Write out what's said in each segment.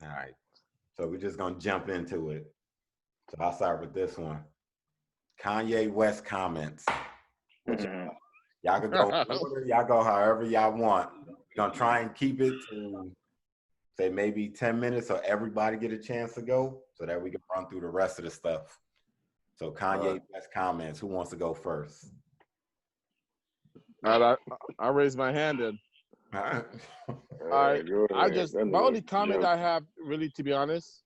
All right. So we're just gonna jump into it. So I'll start with this one. Kanye West comments. Y'all can go order, y'all go however y'all want. We're gonna try and keep it to say maybe 10 minutes so everybody get a chance to go so that we can run through the rest of the stuff. So Kanye West comments. Who wants to go first? I raised my hand then. My only comment I have, really, to be honest,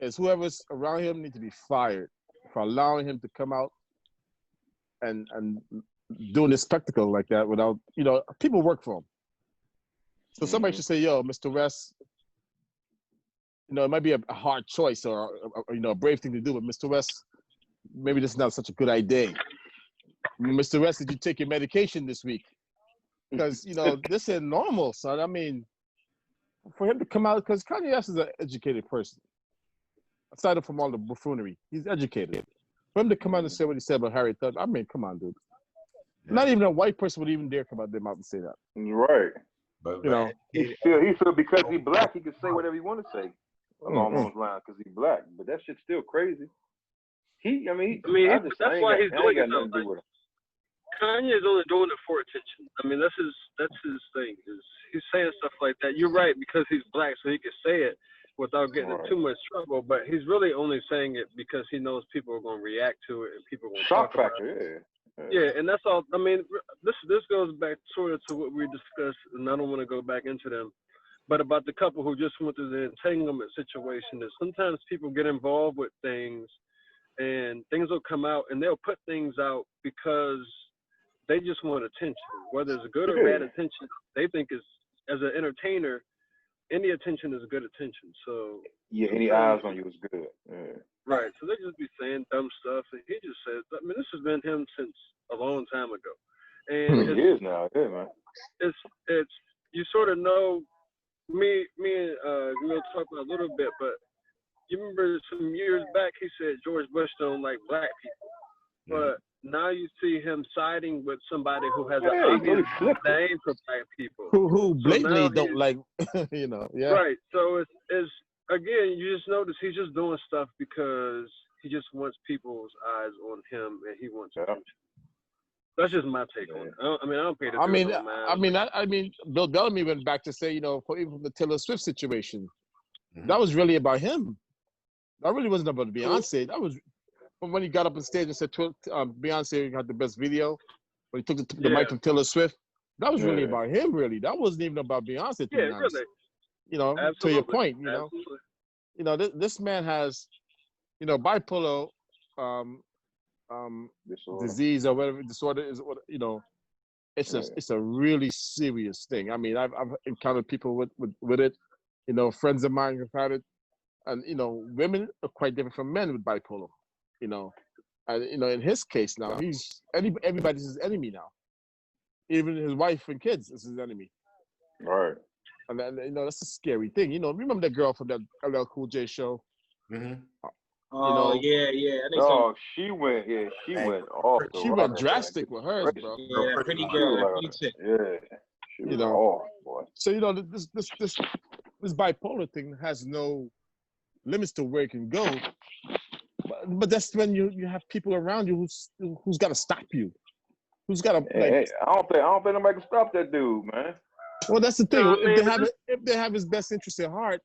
is whoever's around him need to be fired for allowing him to come out and doing this spectacle like that without, people work for him. So somebody should say, yo, Mr. West, it might be a hard choice or a brave thing to do, but Mr. West, maybe this is not such a good idea. Mr. West, did you take your medication this week? Because, this ain't normal, son. I mean, for him to come out, because Kanye West is an educated person. Aside from all the buffoonery, he's educated. For him to come out and say what he said about Harry Thudd, I mean, come on, dude. Yeah. Not even a white person would even dare come out and say that. Right. But he feel because he's black, he can say whatever he want to say along those lines because he's black. But that shit's still crazy. That's why he's doing it. Kanye is only doing it for attention. I mean, that's his thing. He's saying stuff like that. You're right, because he's black, so he can say it without getting in too much trouble. But he's really only saying it because he knows people are going to react to it and people are going to talk about it. Yeah, and that's all. I mean, this goes back sort of to what we discussed, and I don't want to go back into them, but about the couple who just went through the entanglement situation. Is sometimes people get involved with things, and things will come out, and they'll put things out because they just want attention, whether it's good or bad attention. They think is, as an entertainer, any attention is good attention. So any eyes on you is good. Yeah. Right. So they just be saying dumb stuff, and he just says, I mean, this has been him since a long time ago. And it is now, yeah, man. It's you sort of know. Me and we'll talk about a little bit, but you remember some years back he said George Bush don't like black people, but now you see him siding with somebody who has an obvious disdain for black people. Who blatantly don't like, yeah. Right. So it's again, you just notice he's just doing stuff because he just wants people's eyes on him and he wants attention. That's just my take on it. I don't pay the bills. I mean, Bill Bellamy went back to say, even from the Taylor Swift situation, that was really about him. That really wasn't about Beyonce. That was when he got up on stage and said Beyonce had the best video, when he took the mic from Taylor Swift. That was really about him, really. That wasn't even about Beyonce, to be honest. Really. To your point, this man has, bipolar disease or whatever disorder is. It's a really serious thing. I mean, I've encountered people with it. Friends of mine have had it, and women are quite different from men with bipolar. And in his case now, he's everybody's his enemy now. Even his wife and kids is his enemy. Right. And that's a scary thing. Remember that girl from that LL Cool J show? Yeah. She went off. She went drastic with hers, bro. Yeah, pretty girl. She was off, boy. So this bipolar thing has no limits to where it can go. But that's when you have people around you who's got to stop you, who's got to I don't think nobody can stop that dude, man. Well, that's the thing. If they have his best interest at heart,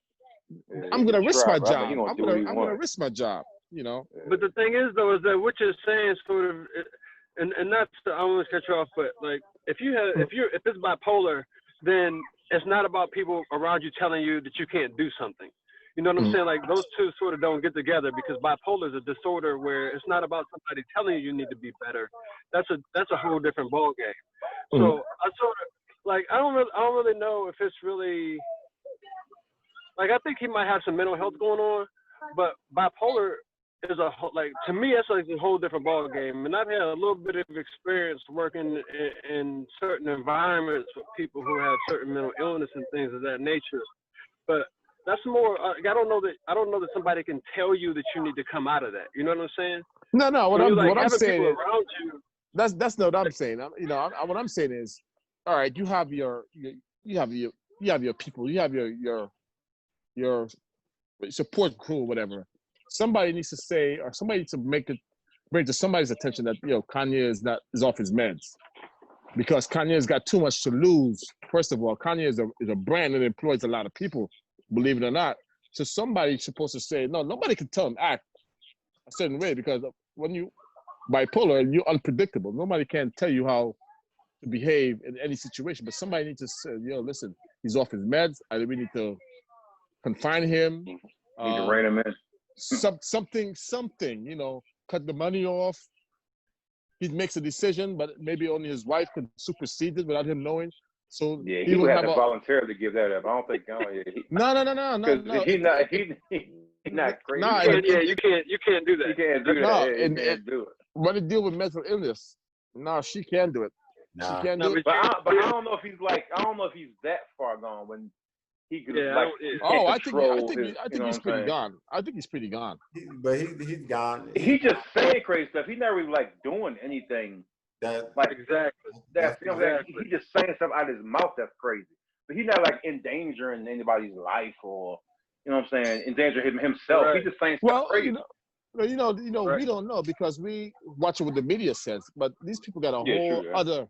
I'm gonna risk my job. I'm gonna risk my job. But the thing is, though, is that what you're saying sort of, and not to, I don't want to cut you off, but like if it's bipolar, then it's not about people around you telling you that you can't do something. You know what I'm saying? Like those two sort of don't get together, because bipolar is a disorder where it's not about somebody telling you need to be better. That's a whole different ball game. So I sort of like I don't really know if it's really like I think he might have some mental health going on, but bipolar is to me that's like a whole different ball game. And I've had a little bit of experience working in certain environments with people who have certain mental illness and things of that nature, but that's more. I don't know that somebody can tell you that you need to come out of that. You know what I'm saying? No. What I'm saying is around you. That's not what I'm saying. What I'm saying is, all right, you have your people, you have your support crew or whatever, somebody needs to say, or somebody needs to bring to somebody's attention that Kanye is off his meds, because Kanye's got too much to lose. First of all, Kanye is a brand that employs a lot of people, believe it or not. So somebody's supposed to say, no, nobody can tell him act a certain way, because when you bipolar, you're unpredictable. Nobody can tell you how to behave in any situation. But somebody needs to say, listen, he's off his meds. We need to confine him. Need to rein him in. Something, cut the money off. He makes a decision, but maybe only his wife could supersede it without him knowing. So yeah, he would have to voluntarily give that up. I don't think. No. He's not crazy. No, you can't do that. You can't do that. No, You can't do it. When it deal with mental illness, no, she can do it. Nah. She can do it. But I don't know if he's that far gone when he could. Yeah, I think he's pretty gone. I think he's pretty gone. But he's gone. He's just saying crazy stuff. He's not really doing anything. Exactly. He's just saying stuff out of his mouth that's crazy. But he's not endangering anybody's life or endangering himself. Right. He's just saying stuff crazy. Right. We don't know because we watch what the media says. But these people got a whole other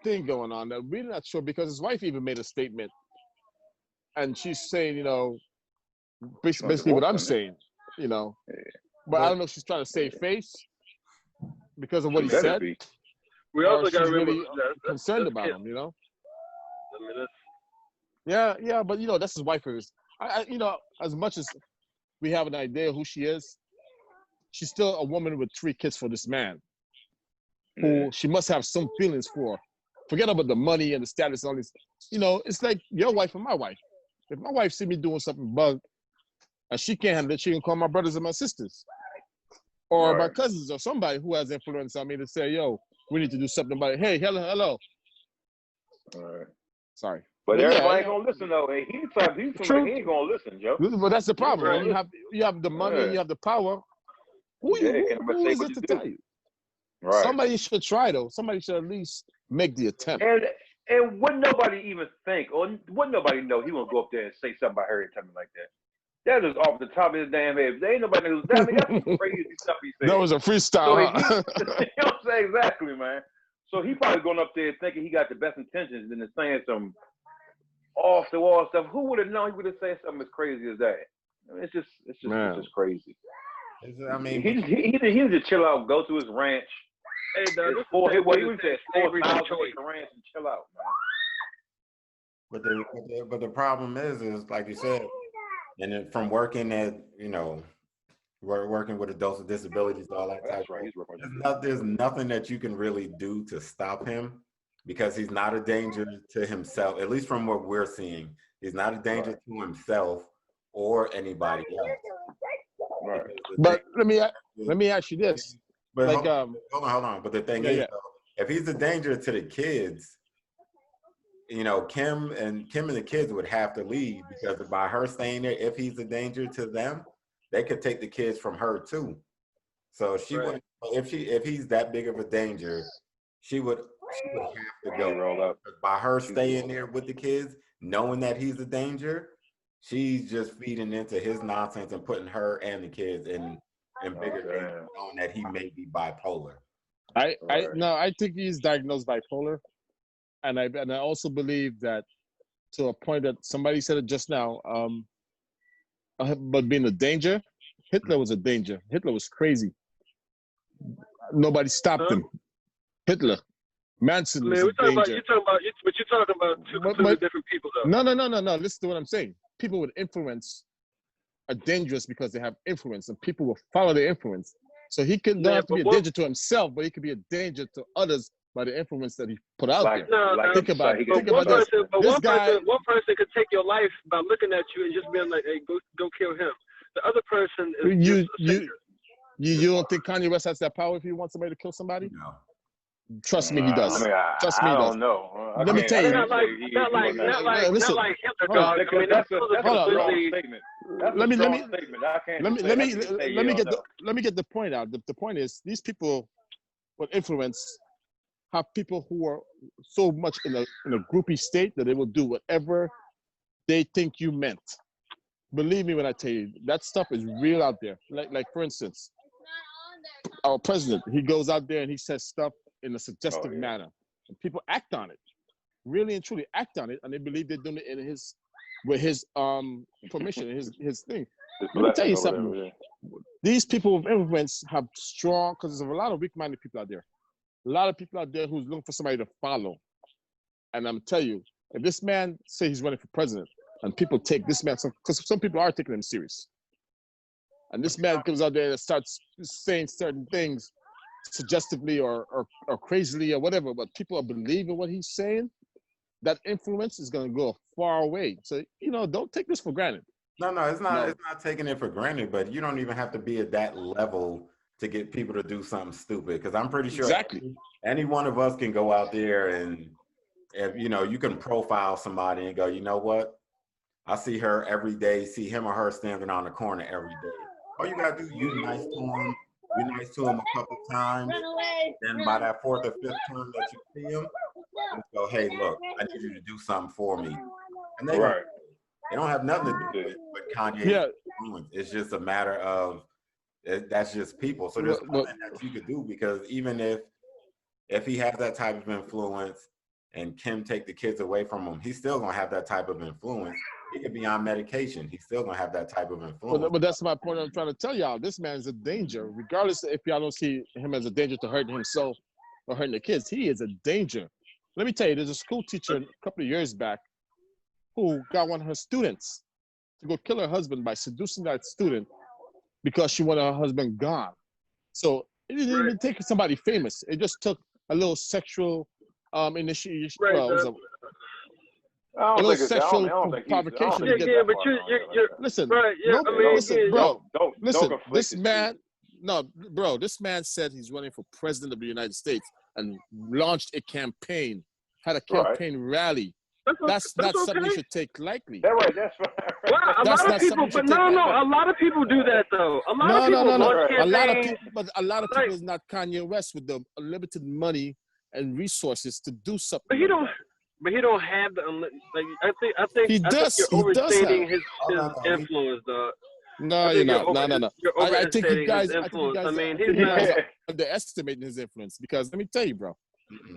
thing going on that we're not sure, because his wife even made a statement, and she's saying, basically what I'm saying, But I don't know if she's trying to save face because of what he said. We also got to remember really concerned about him, Yeah, but that's his wife. As much as we have an idea who she is, she's still a woman with 3 kids for this man, who she must have some feelings for. Forget about the money and the status and all this. It's like your wife and my wife. If my wife see me doing something bug, and she can't handle it, she can call my brothers and my sisters, or my cousins, or somebody who has influence on me to say, "Yo, we need to do something about it." Hey, hello. All right. Sorry. But everybody ain't gonna listen though. He ain't gonna listen, Joe. But that's the problem. When you have the money, you have the power. Who is it to tell you? Right. Somebody should try though. Somebody should at least make the attempt. And wouldn't nobody even think, or wouldn't nobody know he won't go up there and say something about Harriet Tubman like that? That is off the top of his damn head. There ain't nobody who's that's some crazy stuff he said. That was a freestyle. So you know what I'm saying? Exactly, man. So he probably going up there thinking he got the best intentions and then saying some off the wall stuff. Who would have known he would have said something as crazy as that? I mean, it's just crazy. I mean, he need to chill out, go to his ranch. Hey, Doug, what he said, 4,000 acre ranch and chill out, man. But the problem is like you said, and then from working at working with adults with disabilities, all that type of there's nothing that you can really do to stop him, because he's not a danger to himself, at least from what we're seeing. He's not a danger to himself or anybody else. Right. But let me ask you this. But like, hold on. But the thing is, though, if he's a danger to the kids, Kim and the kids would have to leave, because by her staying there, if he's a danger to them, they could take the kids from her too. So she would, if he's that big of a danger, she would have to go. Roll up. By her staying there with the kids, knowing that he's a danger, she's just feeding into his nonsense and putting her and the kids in bigger danger, knowing that he may be bipolar. I think he's diagnosed bipolar, and I also believe that, to a point that somebody said it just now, but being a danger, Hitler was a danger. Hitler was crazy. Nobody stopped him. Hitler, Manson was a danger. You're talking about two completely different people, though. No. Listen to what I'm saying. People with influence are dangerous because they have influence, and people will follow their influence. So he don't have to be a danger to himself, but he could be a danger to others by the influence that he put out there. Think about this. One person could take your life by looking at you and just being like, "Hey, go kill him." The other person is you don't think Kanye West has that power if he wants somebody to kill somebody? No. Trust me, he does. Trust me, he does. I don't know. Let me tell you. Not like Hitler. I mean, that's a wrong statement. Let me get the point out. The point is, these people with influence have people who are so much in a groupie state that they will do whatever they think you meant. believe me when I tell you, that stuff is real out there. Like for instance, our president, he goes out there and he says stuff in a suggestive manner, and people act on it, really and truly act on it, and they believe they're doing it in with his permission, his thing. Let me tell you something. These people with influence have strong, because there's a lot of weak-minded people out there. A lot of people out there who's looking for somebody to follow. And I'm telling you, if this man say he's running for president, and people take this man, because some people are taking him serious, and this man comes out there and starts saying certain things suggestively or crazily or whatever, but people are believing what he's saying, that influence is going to go far away. So, don't take this for granted. No, it's not. No. It's not taking it for granted, but you don't even have to be at that level to get people to do something stupid. Because I'm pretty sure any one of us can go out there and, if you can profile somebody and go, you know what? I see her every day, see him or her standing on the corner every day. All you gotta do, you nice to him, be nice to him a couple times. Then by that fourth or fifth time that you see him, just go, hey, look, I need you to do something for me. And they don't have nothing to do with Kanye's influence. It's just a matter of that's just people. So there's nothing that you could do, because even if he has that type of influence and Kim take the kids away from him, he's still gonna have that type of influence. He could be on medication. He's still gonna have that type of influence. But that's my point I'm trying to tell y'all. This man's a danger, regardless if y'all don't see him as a danger to hurting himself or hurting the kids. He is a danger. Let me tell you, there's a school teacher a couple of years back who got one of her students to go kill her husband by seducing that student because she wanted her husband gone. So it didn't even take somebody famous. It just took a little sexual initiation. I don't think sexual provocation. But you're listen. Right, yeah, listen, bro. Listen, don't this man said he's running for president of the United States and launched a campaign, had a campaign rally. That's not something you should take lightly. That's right. Well, a lot of people, but a lot of people do that though. A lot of people launch campaigns. A lot of people, but a lot of people is not Kanye West with the unlimited money and resources to do something. But he don't have the I think you're overstating his influence, though. No, you're not. No. I think you guys. I mean, he's not underestimating his influence, because let me tell you, bro.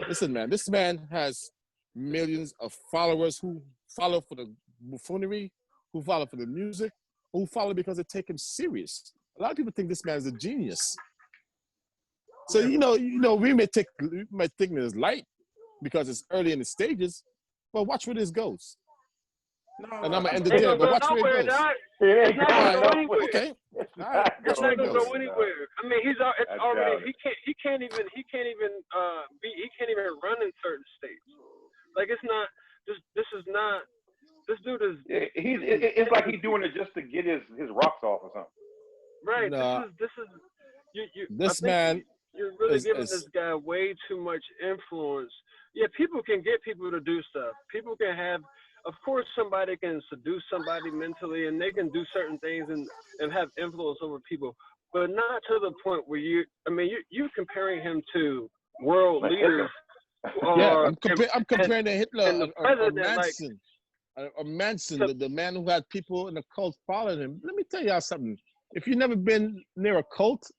Listen, man. This man has millions of followers who follow for the buffoonery, who follow for the music, who follow because they take him serious. A lot of people think this man is a genius. So we may think it is light because it's early in the stages, but watch where this goes. And I'm gonna end the deal, but watch where it goes. It's not going to go anywhere. Okay. All right. It's not going to go anywhere. I mean, it's already. He can't even run in certain states. Like, it's not. This is not. This dude is. It's like he's doing it just to get his rocks off or something. Right. No. This man. You're really giving this guy way too much influence. Yeah, people can get people to do stuff. People can have. Of course, somebody can seduce somebody mentally, and they can do certain things and have influence over people, but not to the point where you're comparing him to world leaders. I'm comparing to Hitler or Manson. Or Manson, the man who had people in the cult following him. Let me tell y'all something. If you've never been near a cult,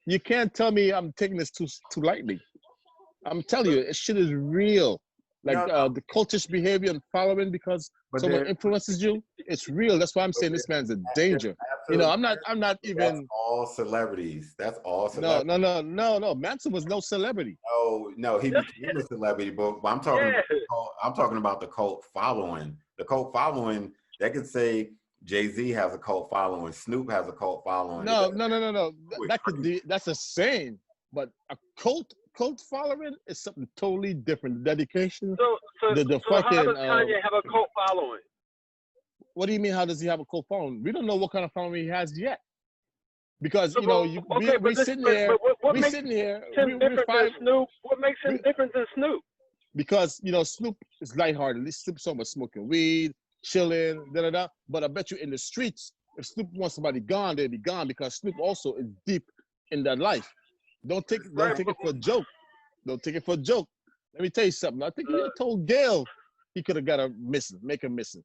you can't tell me I'm taking this too lightly. I'm telling you, this shit is real. Like the cultish behavior and following because someone influences you, it's real. That's why I'm saying this man's a danger. Absolutely. I'm not even. That's all celebrities. That's all celebrities. No. Manson was no celebrity. No, he became a celebrity, but I'm talking about the cult following. The cult following, they could say Jay-Z has a cult following, Snoop has a cult following. No. That's a saying, but a cult following is something totally different. The dedication. So how does Kanye have a cult following? What do you mean? How does he have a cult following? We don't know what kind of following he has yet, because we're sitting here. What makes him different than Snoop? Because Snoop is lighthearted. Snoop's almost smoking weed, chilling, But I bet you in the streets, if Snoop wants somebody gone, they'll be gone, because Snoop also is deep in that life. Don't take it for a joke. Don't take it for a joke. Let me tell you something. I think he told Gail he could have got her missing, make her missing.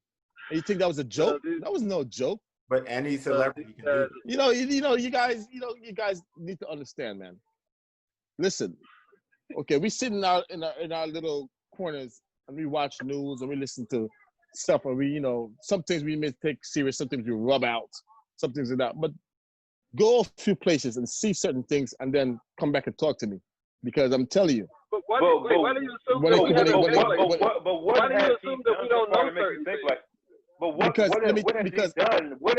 And you think that was a joke? dude. That was no joke. But any celebrity can do it. You guys need to understand, man. Listen, okay, we sit in our little corners and we watch news and we listen to stuff, and we, some things we may take serious, some things we rub out, some things like that. But go a few places and see certain things, and then come back and talk to me, because I'm telling you. But why do you assume that we haven't been like? But why do you assume that we don't know certain things? But what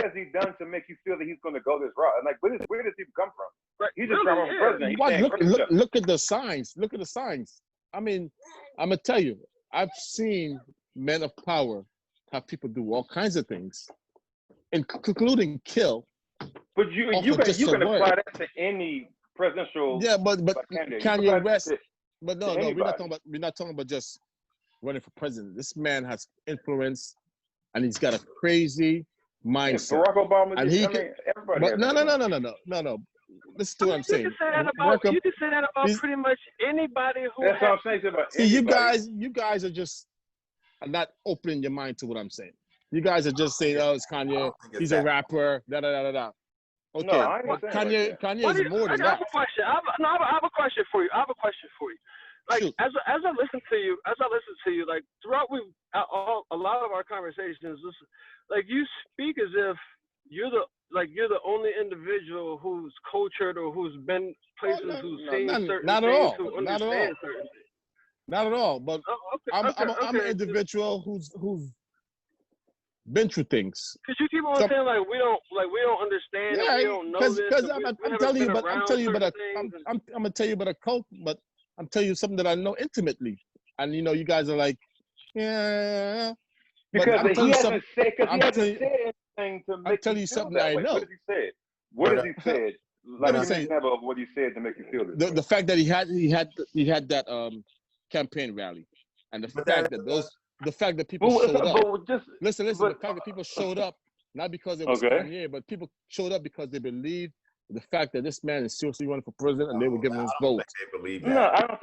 has he done to make you feel that he's going to go this route? And like, where does he come from? Right. He's just from president. Look at the signs. Look at the signs. I mean, I'm gonna tell you, I've seen men of power have people do all kinds of things, including kill. But you can apply that to any presidential. Yeah, but Kanye West. But no, anybody. we're not talking about just running for president. This man has influence, and he's got a crazy mindset. Yeah, Barack Obama. And he everybody. But no. Listen to what I'm saying. You can say that about pretty much anybody who. That's what I'm saying about. See, you guys are not opening your mind to what I'm saying. You guys are just saying, "Oh, it's Kanye. He's a rapper." Da da da da. Okay, no, I ain't saying Kanye is more than that. I have a question. I have a question for you. Like, Shoot. as I listen to you, like throughout a lot of our conversations, like you speak as if you're the only individual who's cultured or who's been places, who's seen certain not things, at all. who understand certain things. Not at all. But I'm an individual who's been through things. Because you keep on saying like we don't understand, yeah, we don't know this. Because I'm telling you about a cult, but I'm telling you something that I know intimately, and you guys are like, yeah. Because he hasn't said anything to make. I'm telling you something that I know. What has he said? What has he said? Like an example of what he said to make you feel this. The fact that he had that campaign rally, and the fact that people showed up. Listen. The fact that people showed up, not because it was Kanye, but people showed up because they believed the fact that this man is seriously running for president, and they were giving his vote. They believe that. No, I don't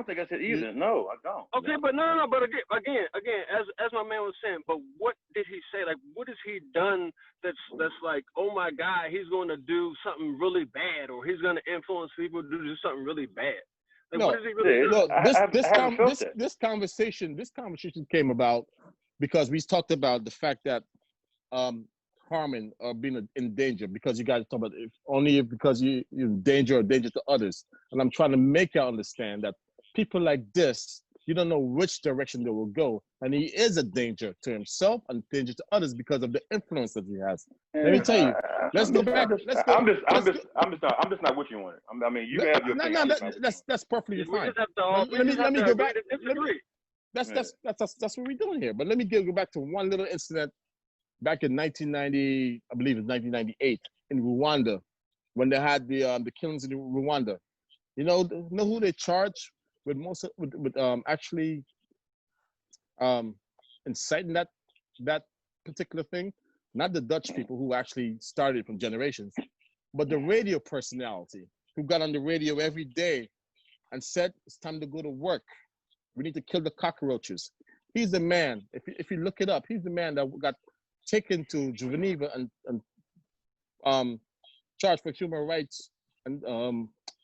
think that's it either. No, I don't. Okay, but no. But again, as my man was saying, but what did he say? Like, what has he done that's like, oh my God, he's going to do something really bad, or he's going to influence people to do something really bad? Like, no, what does he really do? This conversation came about because we talked about the fact that harming or being in danger, because you guys talk about because you're in danger or danger to others. And I'm trying to make you understand that people like this, you don't know which direction they will go. And he is a danger to himself and danger to others because of the influence that he has. Let me tell you. Let's go back. I'm just not what you wanted. I mean, you have your thing. That's perfectly fine. Let me go back. That's what we're doing here. But let me go back to one little incident back in 1990, I believe it's 1998, in Rwanda, when they had the killings in Rwanda. You know who they charged with actually inciting that particular thing? Not the Dutch people who actually started from generations, but the radio personality who got on the radio every day and said, it's time to go to work. We need to kill the cockroaches. He's the man, if you look it up, he's the man that got taken to Geneva and charged for human rights. And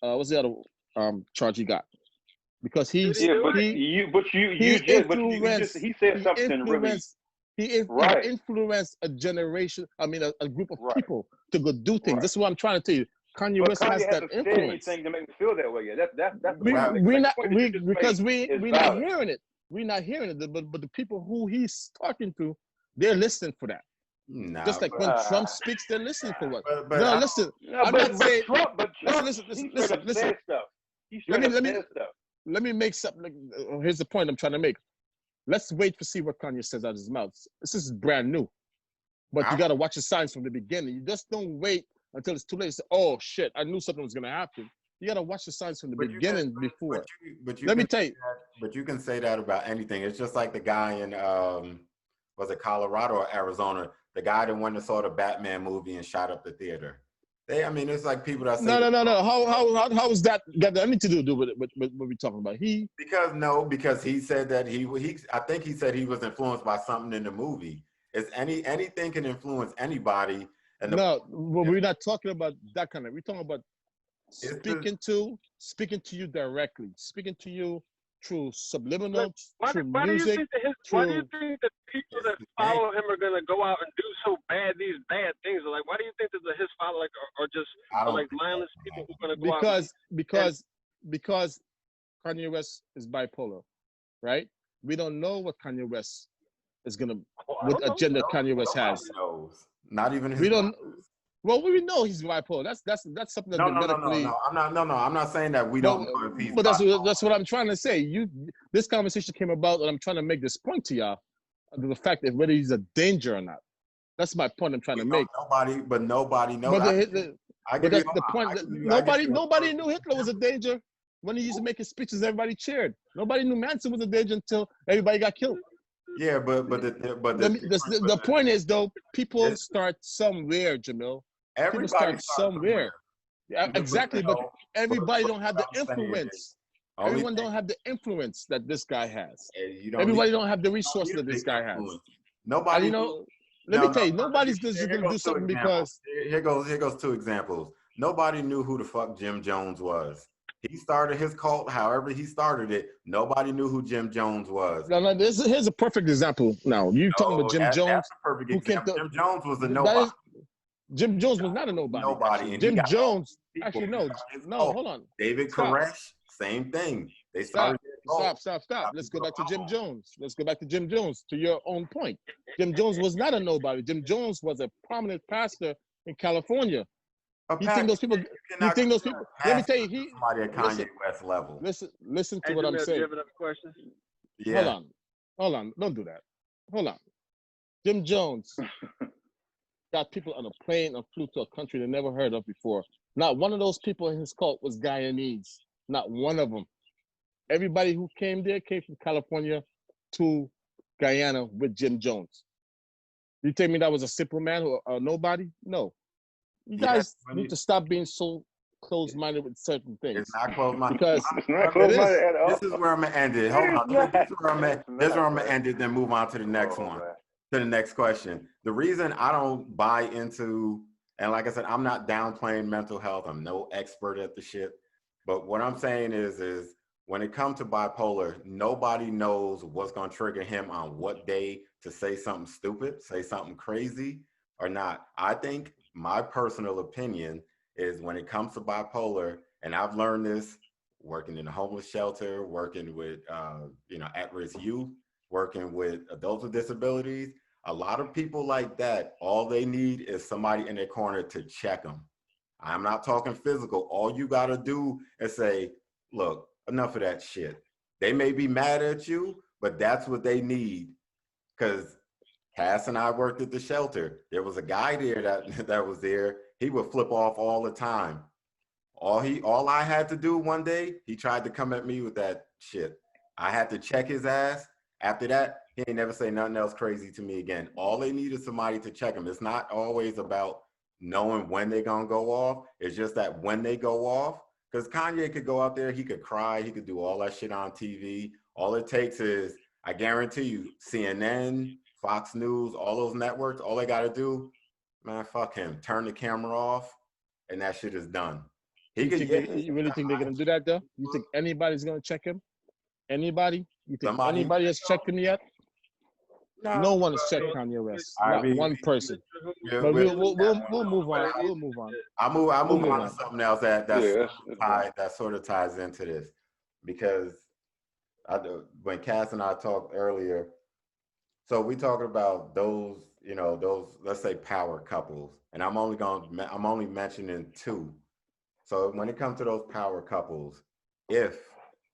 what's the other charge he got? Because he said something really. He influenced a generation. I mean, a group of people to go do things. This is what I'm trying to tell you. Kanye West has that influence. Anything to make me feel that way. Yeah, that's we're not hearing it. We're not hearing it. But the people who he's talking to, they're listening for that. No, just like when Trump speaks, they're listening for what. Listen. Listen. Let me make something. Here's the point I'm trying to make. Let's wait to see what Kanye says out of his mouth. This is brand new, but you got to watch the signs from the beginning. You just don't wait until it's too late to say, "Oh shit, I knew something was gonna happen." You got to watch the signs from the beginning before. Let me tell you. But you can say that about anything. It's just like the guy in was it Colorado or Arizona? The guy that went and saw the Batman movie and shot up the theater. It's like people that say no. How is that got anything to do with what we're talking about? Because he said that I think he said he was influenced by something in the movie, It's anything can influence anybody. And No, well, we're not talking about that kind of. We're talking about It's speaking to you directly, speaking to you through subliminal, Why do through you music, think that why do you through. think that people that follow him are gonna go out and do these bad things? Like, why do you think that his followers are just I don't like think mindless that, people man. who are gonna go out? Because Kanye West is bipolar, right? We don't know what Kanye West is gonna, what agenda Kanye West has. Nobody knows. Not even his We don't. brothers. Well, we know he's bipolar. That's something that's No, been no, no, medically. no, no. I'm not saying that we don't know if he's But bipolar. that's what I'm trying to say. This conversation came about, and I'm trying to make this point to y'all, the fact that whether he's a danger or not. That's my point I'm trying to make. Nobody knows. But that's the point. Nobody knew Hitler was a danger when he used to make his speeches. Everybody cheered. Nobody knew Manson was a danger until everybody got killed. Yeah, but the point is though, people start somewhere, Jamil. People start somewhere. Yeah, exactly. But everybody don't have the influence. Everyone don't have the influence that this guy has. Everybody don't have the resources that this guy has. Nobody. You know, let me tell you, nobody's just going to do something because. Here goes 2 examples. Nobody knew who the fuck Jim Jones was. He started his cult, however he started it. Nobody knew who Jim Jones was. No, here's a perfect example. Now you talking about Jim Jones? That's a perfect example. Jim Jones was a nobody. Jim Jones was not a nobody. Nobody. Jim Jones. Actually, no. Hold on. David Koresh, same thing. They started. Stop. Let's go back to Jim Jones. To your own point. Jim Jones was not a nobody. Jim Jones was a prominent pastor in California. You think those people? Let me tell you, somebody at Kanye West level. Listen to what I'm saying. Do you have another question? Yeah. Hold on. Don't do that. Hold on. Jim Jones got people on a plane and flew to a country they never heard of before. Not one of those people in his cult was Guyanese. Not one of them. Everybody who came there came from California to Guyana with Jim Jones. You tell me that was a simple man or a nobody? No. You guys need to stop being so close-minded with certain things. It's not close-minded. Because it's not close-minded at all. This is where I'm going to end it. Hold on. This is where I'm going to end it, then move on to the next one. Man. To the next question. The reason I don't buy into, and like I said, I'm not downplaying mental health. I'm no expert at the shit. But what I'm saying is when it comes to bipolar, nobody knows what's going to trigger him on what day to say something stupid, say something crazy or not. I think my personal opinion is when it comes to bipolar, and I've learned this working in a homeless shelter, working with, at-risk youth, working with adults with disabilities, a lot of people like that, all they need is somebody in their corner to check them. I'm not talking physical. All you got to do is say, look, enough of that shit. They may be mad at you, but that's what they need. Because Cass and I worked at the shelter. There was a guy there that was there. He would flip off all the time. All I had to do one day, he tried to come at me with that shit. I had to check his ass. After that, he ain't never say nothing else crazy to me again. All they need is somebody to check him. It's not always about knowing when they're going to go off. It's just that when they go off, because Kanye could go out there, he could cry, he could do all that shit on TV. All it takes is, I guarantee you, CNN, Fox News, all those networks, all they got to do, man, fuck him. Turn the camera off, and that shit is done. You really think they're going to do that, though? You think anybody's going to check him? Anybody? You think anybody has checked him yet? No one has checked Kanye West. Not one person. But we'll move on. We'll move on. I'll move on to something else that sort of ties into this, because when Cass and I talked earlier, so we talking about those let's say power couples, and I'm only mentioning 2. So when it comes to those power couples, if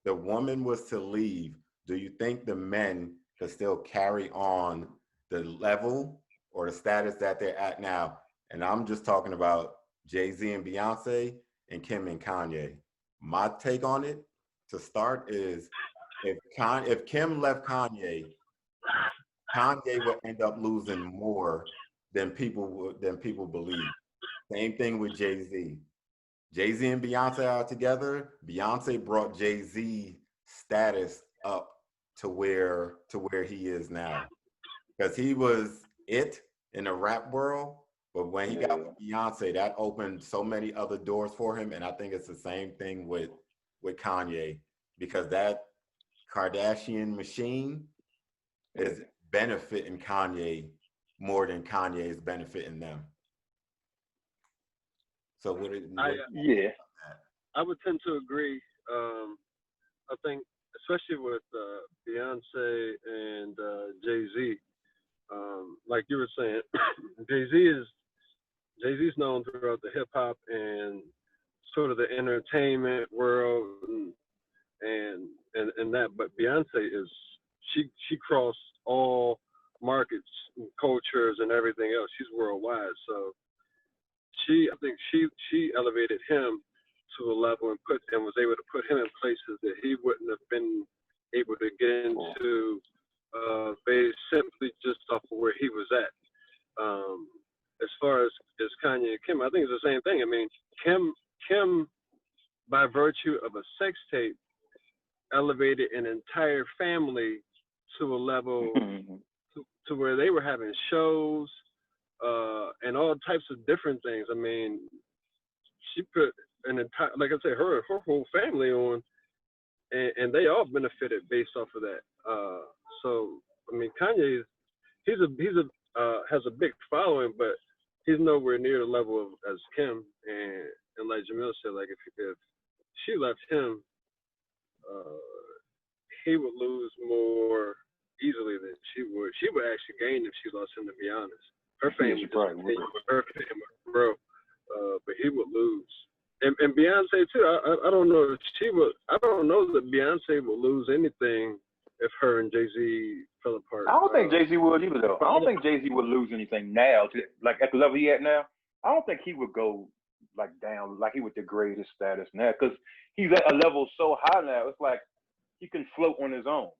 the woman was to leave, do you think the men could still carry on the level or the status that they're at now? And I'm just talking about Jay-Z and Beyonce and Kim and Kanye. My take on it to start is if Kim left Kanye would end up losing more than people believe. Same thing with Jay-Z. Jay-Z and Beyonce are together. Beyonce brought Jay-Z status up to where he is now, because he was it in the rap world. But when he got Yeah. with Beyonce, that opened so many other doors for him. And I think it's the same thing with Kanye, because that Kardashian machine is benefiting Kanye more than Kanye is benefiting them. So Yeah. I would tend to agree. I think, especially with Beyonce and Jay-Z, like you were saying, Jay-Z's known throughout the hip hop and sort of the entertainment world and that, but Beyonce is she crossed all markets, cultures, and everything else. She's worldwide, so I think she elevated him to a level and was able to put him in places that he wouldn't have been able to get into based simply just off of where he was at. As far as Kanye and Kim, I think it's the same thing. I mean, Kim, by virtue of a sex tape, elevated an entire family to a level to where they were having shows and all types of different things. I mean, she put an entire, like I said, her whole family on, and they all benefited based off of that. So I mean, Kanye, he's has a big following, but he's nowhere near the level of as Kim. And like Jamil said, like if she left him, he would lose more easily than she would. She would actually gain if she lost him, to be honest. Her family would continue with her fame would grow, but he would lose. And Beyonce too. I don't know if she would. I don't know that Beyonce would lose anything if her and Jay-Z fell apart. I don't think Jay-Z would either, though. I don't think Jay-Z would lose anything now. Like at the level he at now, I don't think he would go like down, like he would degrade his status now, because he's at a level so high now. It's like he can float on his own.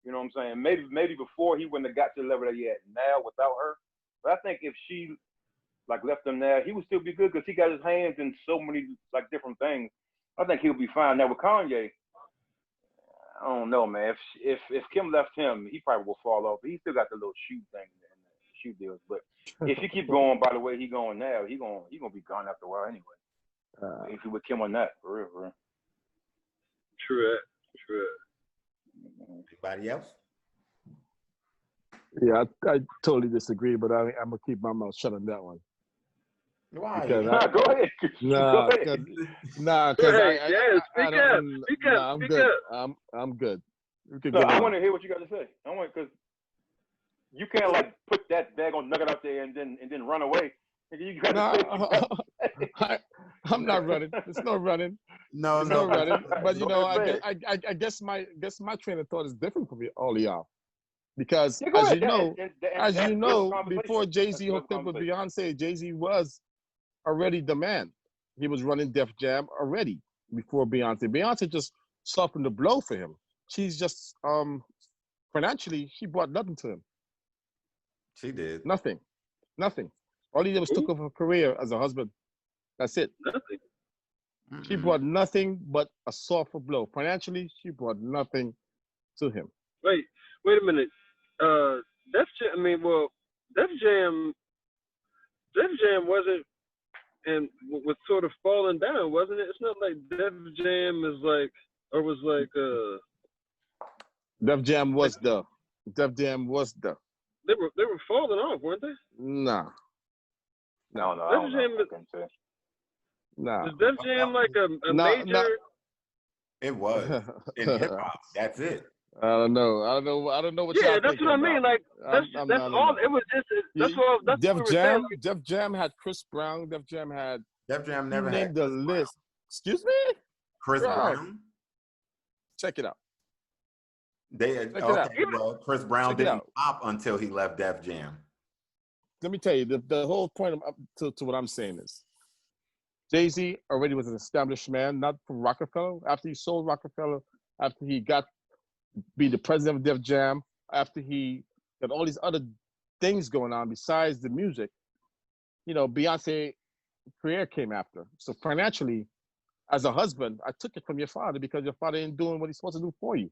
You know what I'm saying? Maybe before he wouldn't have got to the level that he at now without her. But I think if she like left him there, he would still be good because he got his hands in so many like different things. I think he'll be fine. Now with Kanye, I don't know, man. If Kim left him, he probably will fall off. He still got the little shoe thing and the shoe deals. But if he keep going by the way he going now, he gonna be gone after a while anyway. If he with Kim on that, for real, for real. True. Anybody else? Yeah, I totally disagree, but I'm gonna keep my mouth shut on that one. Why? Because Go ahead. Nah, because I'm good. Up. I'm good. No, I want to hear what you got to say. I want because you can't like put that bag on nugget out there and then run away. You gotta I'm not running. It's no running. No, It's no. no running. But you know, ahead. I guess my train of thought is different from all of y'all. Because Yeah, go as ahead. you know, That's before Jay-Z good hooked up with conversation. Beyonce, Jay-Z was already the man. He was running Def Jam already before Beyonce. Beyonce just softened the blow for him. She's just financially, she brought nothing to him. She did. Nothing. All he did was took over her career as a husband. That's it. Nothing. She brought nothing but a softer blow. Financially, she brought nothing to him. Wait a minute. Def Jam wasn't, and was sort of falling down, wasn't it? It's not like Def Jam is like, or was like Def Jam was the. They were falling off, weren't they? Nah. No, Def Jam is. Nah. Is Def Jam like a major? It was in hip hop. That's it. I don't know what. Yeah, y'all that's thinking what I mean. about. Like that's all. It was just that's all. That's Def what we were Jam. saying. Def Jam had Chris Brown. Def Jam had. Def Jam You never had named the Chris list. Excuse me. Chris Bro. Brown. Check it out. Well, Chris Brown Check it didn't out. pop until he left Def Jam. Let me tell you, the whole point to what I'm saying is, Jay-Z already was an established man, not from Rockefeller. After he sold Rockefeller, after he got be the president of Def Jam, after he got all these other things going on besides the music, you know, Beyonce career came after. So financially, as a husband, I took it from your father because your father ain't doing what he's supposed to do for you.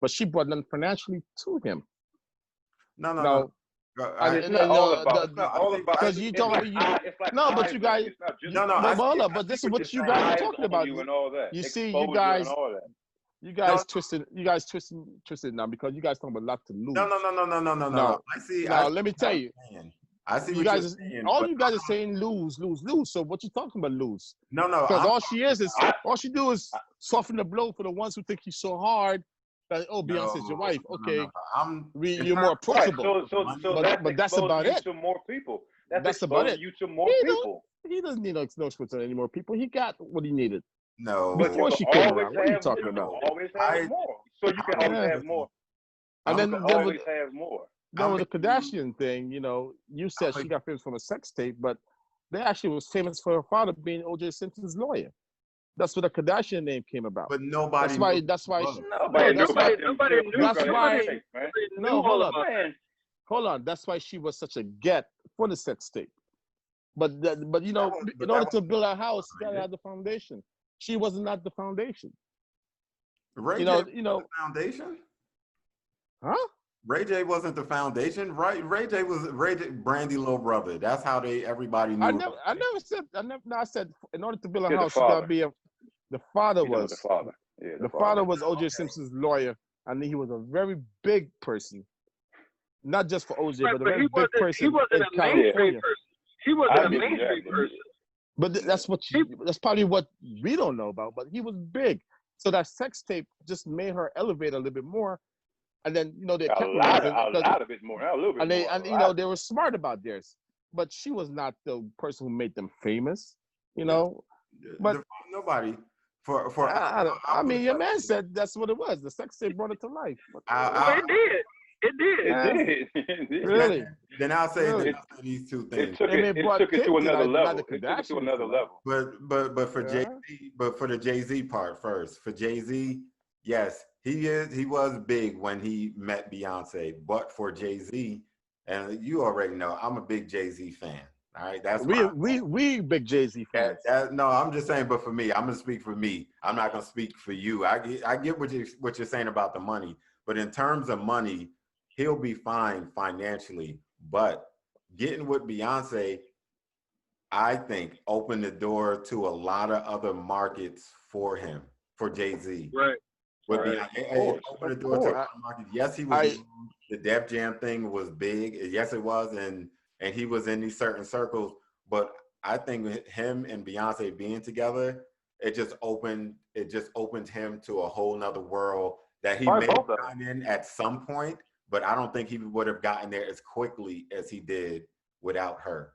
But she brought nothing financially to him. No. Now, It's not all about. It's not all about. because you told me you. It's like No, but you guys. It's not just No, But hold I up, but this is what what you you're guys are eyes talking on about. you and all that. You see, Exposure you guys. and all that. You guys twisting now because you guys talking about lot to lose. No. I see. Now let me tell you. I see You what guys, you're saying. all but you guys are saying lose. So what you talking about lose? No, Because I'm- all she do is soften the blow for the ones who think he's so hard that Beyonce's your wife. Okay, you're more approachable. Right. But that's about you it. To more people. That's about it. You to more people. He doesn't need no exposure to any more people. He got what he needed. No. Before she came around. What are you talking about? Always have more. So you can always have more. And then always have more. Then with the Kardashian thing, you said she got famous from a sex tape, but they actually was famous for her father being O.J. Simpson's lawyer. That's where the Kardashian name came about. But nobody. That's why. Nobody knew. That's why. No, hold up. Man. Hold on. That's why she was such a get for the sex tape. But in order to build a house, you gotta have the foundation. She was not the foundation. Ray J wasn't the foundation? Huh? Ray J wasn't the foundation, right? Ray J was Brandy little brother. That's how everybody knew. I said in order to build a house, you gotta be the father was. The father. Yeah, the father was O.J. Simpson's lawyer, and he was a very big person. Not just for OJ, but a very big person. He wasn't a mainstream person. He wasn't a mainstream person. But that's probably what we don't know about. But he was big, so that sex tape just made her elevate a little bit more. And then they kept a lot of it more, a little bit and they more. and they were smart about theirs. But she was not the person who made them famous. But nobody. I mean, your man said that's what it was. The sex tape brought it to life. It did. It did. Really? Then I'll say these two things. It took it to another level. It took it to another level. But for Jay-Z, but for the Jay-Z part first, for Jay-Z, yes, he was big when he met Beyonce. But for Jay-Z, and you already know, I'm a big Jay-Z fan. All right, that's we big Jay-Z fans. No, I'm just saying. But for me, I'm gonna speak for me. I'm not gonna speak for you. I get what you're saying about the money, but in terms of money, he'll be fine financially. But getting with Beyonce, I think, opened the door to a lot of other markets for him, for Jay-Z. Right. With Beyonce, it opened the door to other markets. Yes, he was. The Def Jam thing was big. Yes, it was, and he was in these certain circles. But I think him and Beyonce being together, it just opened him to a whole nother world that he may have gotten in at some point. But I don't think he would have gotten there as quickly as he did without her.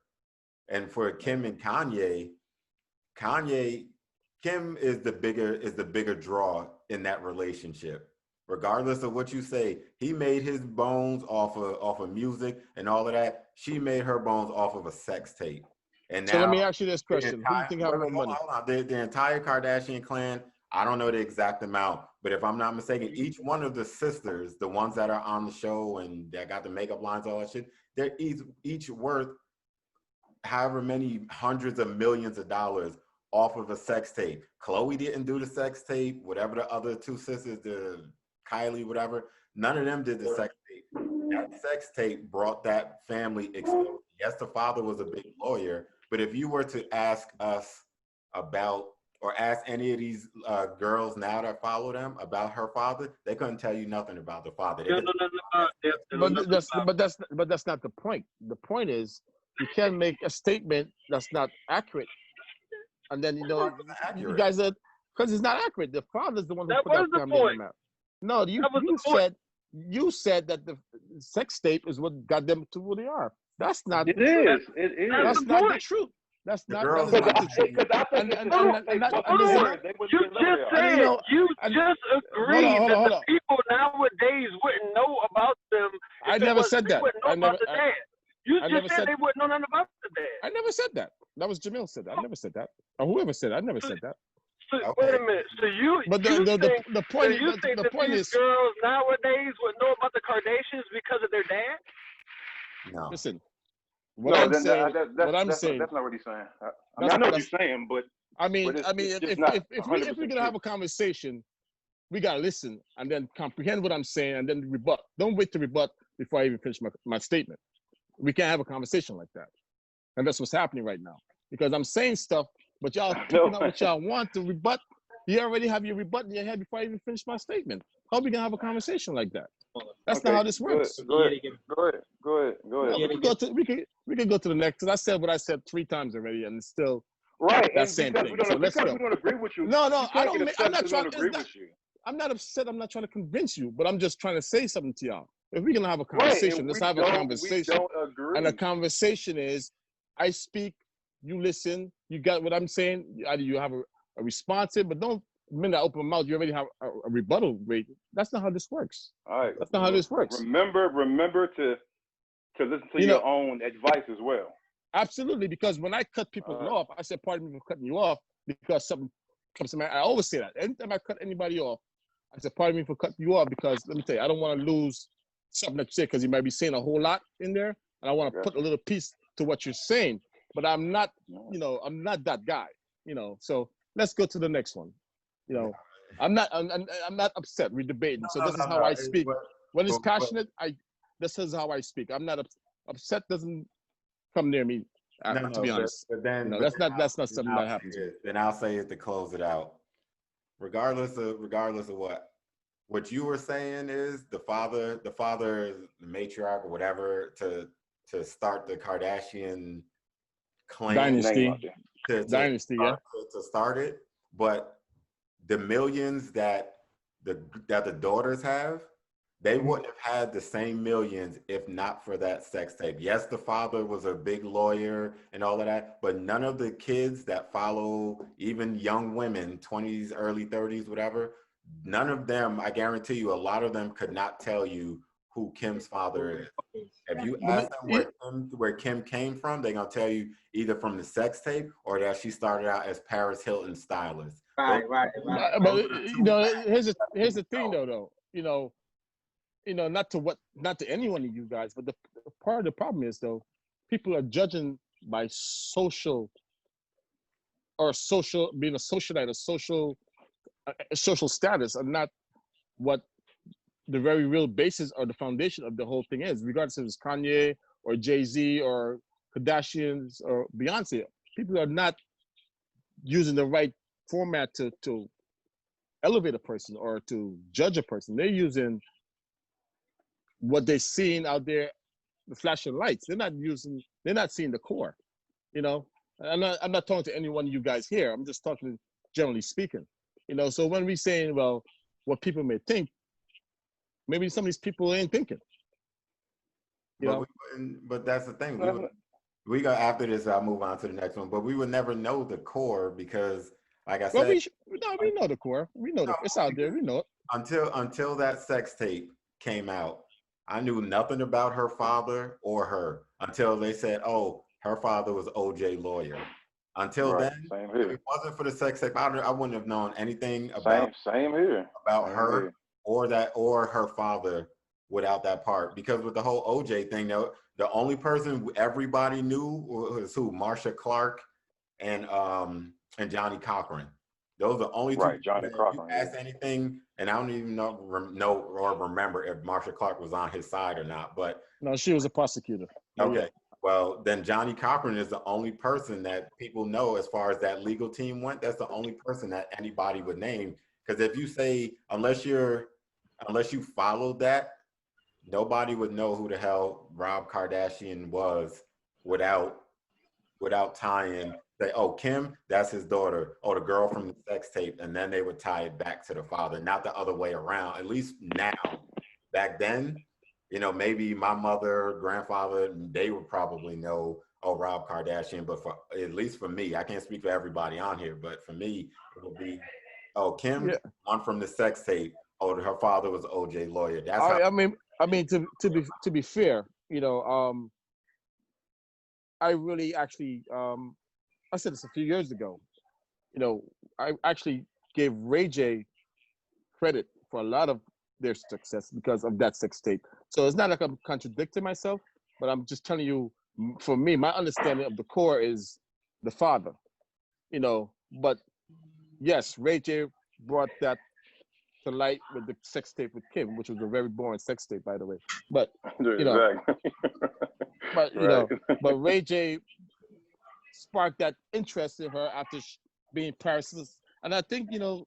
And for Kim and Kanye, Kim is the bigger draw in that relationship. Regardless of what you say, he made his bones off of music and all of that. She made her bones off of a sex tape. And now, so let me ask you this question: who do you think have more money? The entire Kardashian clan. I don't know the exact amount, but if I'm not mistaken, each one of the sisters, the ones that are on the show and that got the makeup lines, all that shit, they're each worth however many hundreds of millions of dollars off of a sex tape. Khloe didn't do the sex tape. Whatever the other two sisters, the Kylie, whatever, none of them did the sex tape. That sex tape brought that family explosion. Yes, the father was a big lawyer, but if you were to ask us about or ask any of these girls now that follow them about her father, they couldn't tell you nothing about the father. But that's not the point. The point is you can't make a statement that's not accurate, and then you guys are because it's not accurate. The father's the one who put that family name out. No, you said that the sex tape is what got them to who they are. That's not. It is. It is. That's not the truth. That's not the truth. You just agreed that the people nowadays wouldn't know about them. I never said that. You just said they wouldn't know nothing about the dad. I never said that. That was Jamil said that. I never said that. Or whoever said it. I never said that. So, wait a minute. So you the point is girls nowadays would know about the Kardashians because of their dad? No. Listen. I'm saying. That's not what he's saying. I know what you're saying, but if we're gonna have a conversation, we gotta listen and then comprehend what I'm saying and then rebut. Don't wait to rebut before I even finish my statement. we can't have a conversation like that. And that's what's happening right now. Because I'm saying stuff, but y'all picking out what y'all want to rebut. You already have your rebut in your head before I even finish my statement. How are we gonna have a conversation like that? That's not how this works. Go ahead. We can go to the next. Because I said what I said 3 times already, and it's still Right, that and same because thing. we don't, So let's because go. we don't agree with you. No, you I can't don't. get I'm not upset trying. because we don't agree with you. I'm not upset. I'm not trying to convince you, but I'm just trying to say something to y'all. If we're gonna have a Right, conversation, and let's we have a don't, conversation. we don't agree. And the conversation is, I speak, you listen, you got what I'm saying. Either you have a response, but don't. The minute I open my mouth, you already have a rebuttal rate. That's not how this works. All right, That's not how this works. Remember to listen to You your know- own advice as well. Absolutely, because when I cut people off, I said, pardon me for cutting you off because something comes to mind. I always say that. Anytime I cut anybody off, I said, pardon me for cutting you off because let me tell you, I don't want to lose something that you say because you might be saying a whole lot in there, and I want to put a little piece to what you're saying. But I'm not, I'm not that guy, So let's go to the next one. I'm not upset. We're debating. So this is how I speak. When it's passionate, this is how I speak. I'm not upset. Doesn't come near me. To be honest, but then that's not something that happens. Then I'll say it to close it out. Regardless of what you were saying is the father is the matriarch or whatever to start the Kardashian clan dynasty. Dynasty, to start it, but the millions that the daughters have, they wouldn't have had the same millions if not for that sex tape. Yes, the father was a big lawyer and all of that, but none of the kids that follow, even young women, 20s, early 30s, whatever, none of them, I guarantee you, a lot of them could not tell you who Kim's father is. If you ask them where Kim came from, they're going to tell you either from the sex tape or that she started out as Paris Hilton stylist. Right. But here's the thing though. Not to any one of you guys, but the part of the problem is though, people are judging by being a socialite, a social status, and not what the very real basis or the foundation of the whole thing is, regardless if it's Kanye or Jay-Z or Kardashians or Beyonce. People are not using the right format to elevate a person or to judge a person. They're using what they're seeing out there, the flashing lights. They're not seeing the core, I'm not talking to any one of you guys here. I'm just talking generally speaking, So when we're saying, well, what people may think, maybe some of these people ain't thinking. But that's the thing. We got after this. I'll move on to the next one. But we would never know the core because, like I said, we know the core. We know it's out there. We know it. Until that sex tape came out, I knew nothing about her father or her until they said, "Oh, her father was O.J. Lawyer." Until then, if it wasn't for the sex tape, I wouldn't have known anything about her or her father without that part. Because with the whole O.J. thing, the only person everybody knew was who? Marsha Clark and Johnny Cochran. Those are the only two. Right, Johnny Cochran. If you ask anything, and I don't even know or remember if Marsha Clark was on his side or not. But no, she was a prosecutor. Okay. Yeah. Well, then Johnny Cochran is the only person that people know as far as that legal team went. That's the only person that anybody would name. Because if you say, unless you followed that, nobody would know who the hell Rob Kardashian was without tying, say, oh, Kim, that's his daughter. Oh, the girl from the sex tape. And then they would tie it back to the father, not the other way around. At least now. Back then, maybe my mother, grandfather, they would probably know, oh, Rob Kardashian. But at least for me, I can't speak for everybody on here, but for me, it would be, oh, Kim, one from the sex tape. Oh, her father was O.J. Lawyer. That's I mean, to be fair, I really actually, I said this a few years ago. I actually gave Ray J credit for a lot of their success because of that sex tape. So it's not like I'm contradicting myself, but I'm just telling you, for me, my understanding of the core is the father. But yes, Ray J brought that to light with the sex tape with Kim, which was a very boring sex tape, by the way. But But you know, but Ray J sparked that interest in her after being Paris. And I think, you know,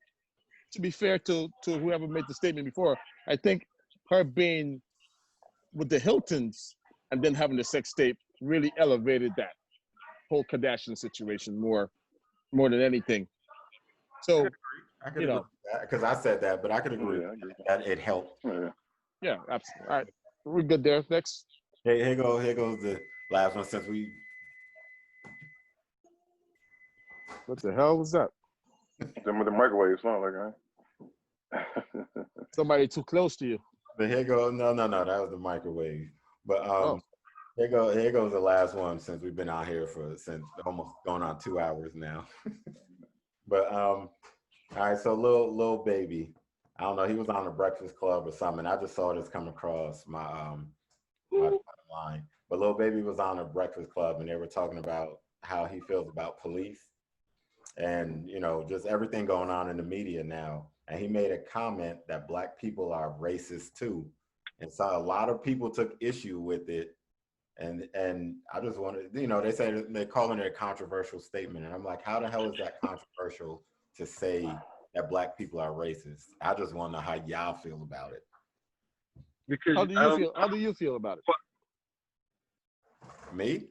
to be fair to whoever made the statement before, I think her being with the Hiltons and then having the sex tape really elevated that whole Kardashian situation more than anything. So, I could you agree know, with that because I said that, but I could agree I agree. that it helped. yeah, absolutely. All right, we're good there. Next. Here goes the last one since we. What the hell was that? Them with the microwave sound like, huh? Somebody too close to you. But here goes no, that was the microwave. But Oh. here goes the last one since we've been out here since almost going on 2 hours now. But all right, so little baby, I don't know, he was on the Breakfast Club or something. I just saw this come across my line. But little baby was on the Breakfast Club and they were talking about how he feels about police and, you know, just everything going on in the media now. And he made a comment that Black people are racist too. And so a lot of people took issue with it. And I just wanted, you know, they say they're calling it a controversial statement. And I'm like, how the hell is that controversial to say that Black people are racist? I just want to know how y'all feel about it. Because How do you feel about it? Me?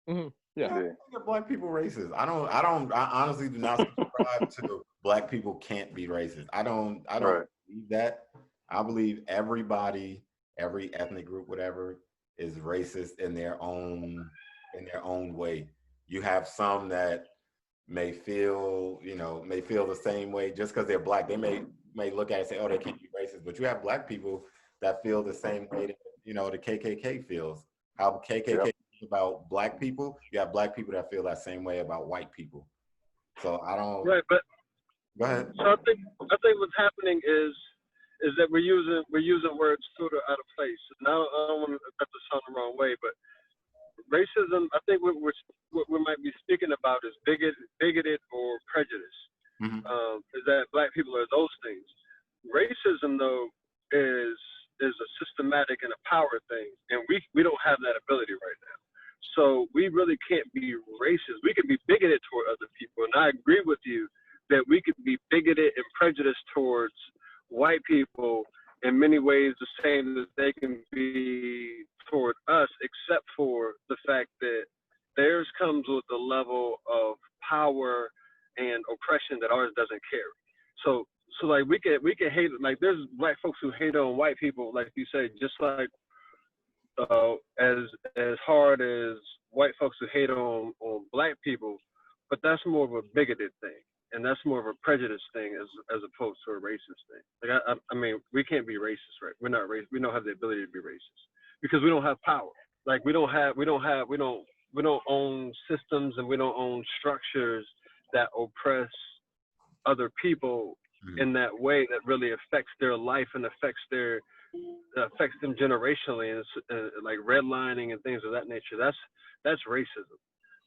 Mm-hmm. Yeah. I think that Black people racist. I honestly do not subscribe to Black people can't be racist. I don't believe that. I believe everybody, every ethnic group, whatever, is racist in their own way. You have some that may feel the same way just because they're Black. They may look at it and say, oh, they can't be racist. But you have Black people that feel the same way that, you know, the KKK feels. How KKK feels about Black people, you have Black people that feel that same way about white people. So I don't. Right, but go ahead. So I think what's happening is that we're using words sort of out of place. Now I don't want to sound the wrong way, but racism, I think what we might be speaking about is bigoted or prejudice. Mm-hmm. Is that Black people are those things. Racism, though, is a systematic and a power thing, and we don't have that ability right now. So we really can't be racist. We can be bigoted toward other people, and I agree with you that we could be bigoted and prejudiced towards white people in many ways the same as they can be toward us, except for the fact that theirs comes with a level of power and oppression that ours doesn't carry. So like we can hate, like there's Black folks who hate on white people, like you say, just like as hard as white folks who hate on Black people, but that's more of a bigoted thing. And that's more of a prejudice thing as opposed to a racist thing. Like I mean, we can't be racist, right? We're not racist. We don't have the ability to be racist because we don't have power. Like we don't own systems and we don't own structures that oppress other people in that way that really affects their life and affects them generationally, and like redlining and things of that nature. That's racism.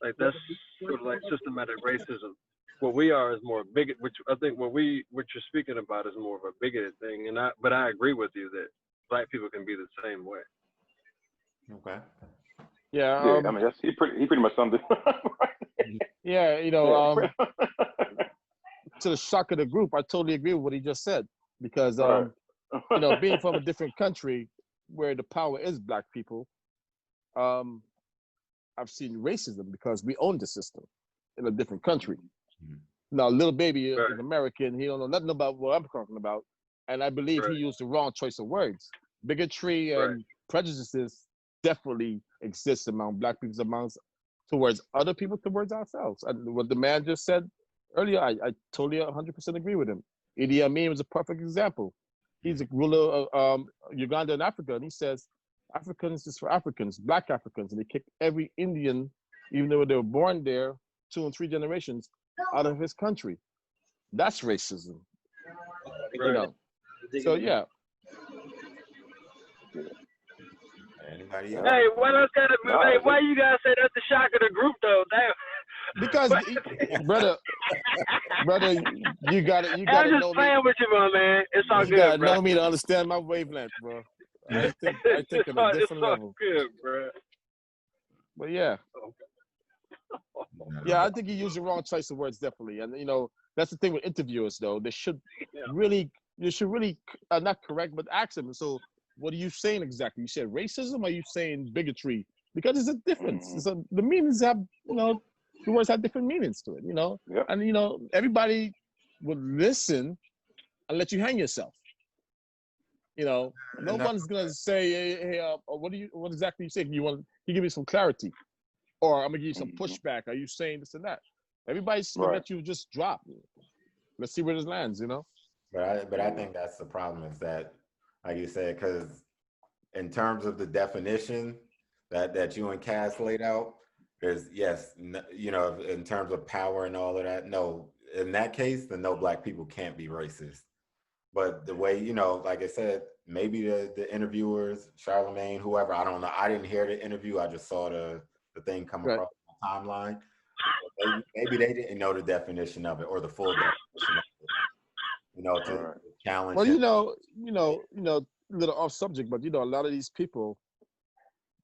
Like that's sort of like systematic racism. What we are is more bigot, which I think what you're speaking about is more of a bigoted thing. But I agree with you that Black people can be the same way. Okay. Yeah. I mean, he pretty much summed it. Yeah, you know, to the shock of the group, I totally agree with what he just said because, you know, being from a different country where the power is Black people, I've seen racism because we own the system in a different country. Now, little baby is American. He don't know nothing about what I'm talking about. And I believe he used the wrong choice of words. Bigotry and prejudices definitely exist among Black people, towards other people, towards ourselves. And what the man just said earlier, I totally 100% agree with him. Idi Amin was a perfect example. He's a ruler of Uganda and Africa, and he says, Africans is for Africans, Black Africans, and he kicked every Indian, even though they were born there 2 and 3 generations, out of his country. That's racism. You know. So yeah. Anybody else? Hey, why you guys say that's the shock of the group though? Damn. Because brother, you got it. I'm just playing with you, my man. It's all good, bro. You gotta know me to understand my wavelength, bro. I think on a different level. Good, bro. yeah, No. yeah. I think he used the wrong choice of words, definitely. And that's the thing with interviewers, though. They should really, not correct, but ask them. So, what are you saying exactly? You said racism, or are you saying bigotry? Because there's a difference. The meanings have, the words have different meanings to it. Yep. And everybody would listen and let you hang yourself. No one's gonna say, hey, what exactly you say? Can you give me some clarity, or I'm gonna give you some pushback? Are you saying this and that? Everybody's gonna let you just drop. Let's see where this lands. But I think that's the problem, is that, like you said, because in terms of the definition that you and Cass laid out, there's in terms of power and all of that. No, in that case, then no black people can't be racist. But the way, like I said, maybe the interviewers, Charlemagne, whoever, I don't know. I didn't hear the interview. I just saw the thing come across my timeline. Maybe they didn't know the definition of it, or the full definition of it, to challenge. Well, a little off subject, but a lot of these people,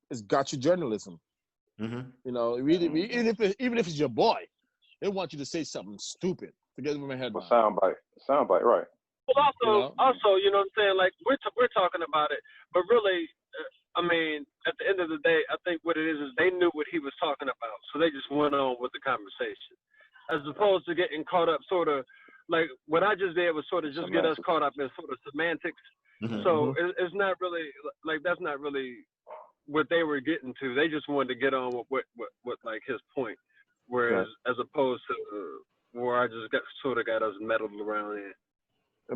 it's gotcha journalism. Mm-hmm. Even if it's your boy, they want you to say something stupid to get them in headline. Soundbite, right? Well, also, what I'm saying, like we're talking about it, but really, I mean, at the end of the day, I think what it is they knew what he was talking about, so they just went on with the conversation, as opposed to getting caught up, sort of like what I just did was sort of just get us caught up in sort of semantics. Mm-hmm. So it's not really like that's not really what they were getting to. They just wanted to get on with what like his point, whereas as opposed to where I just got us meddled around in.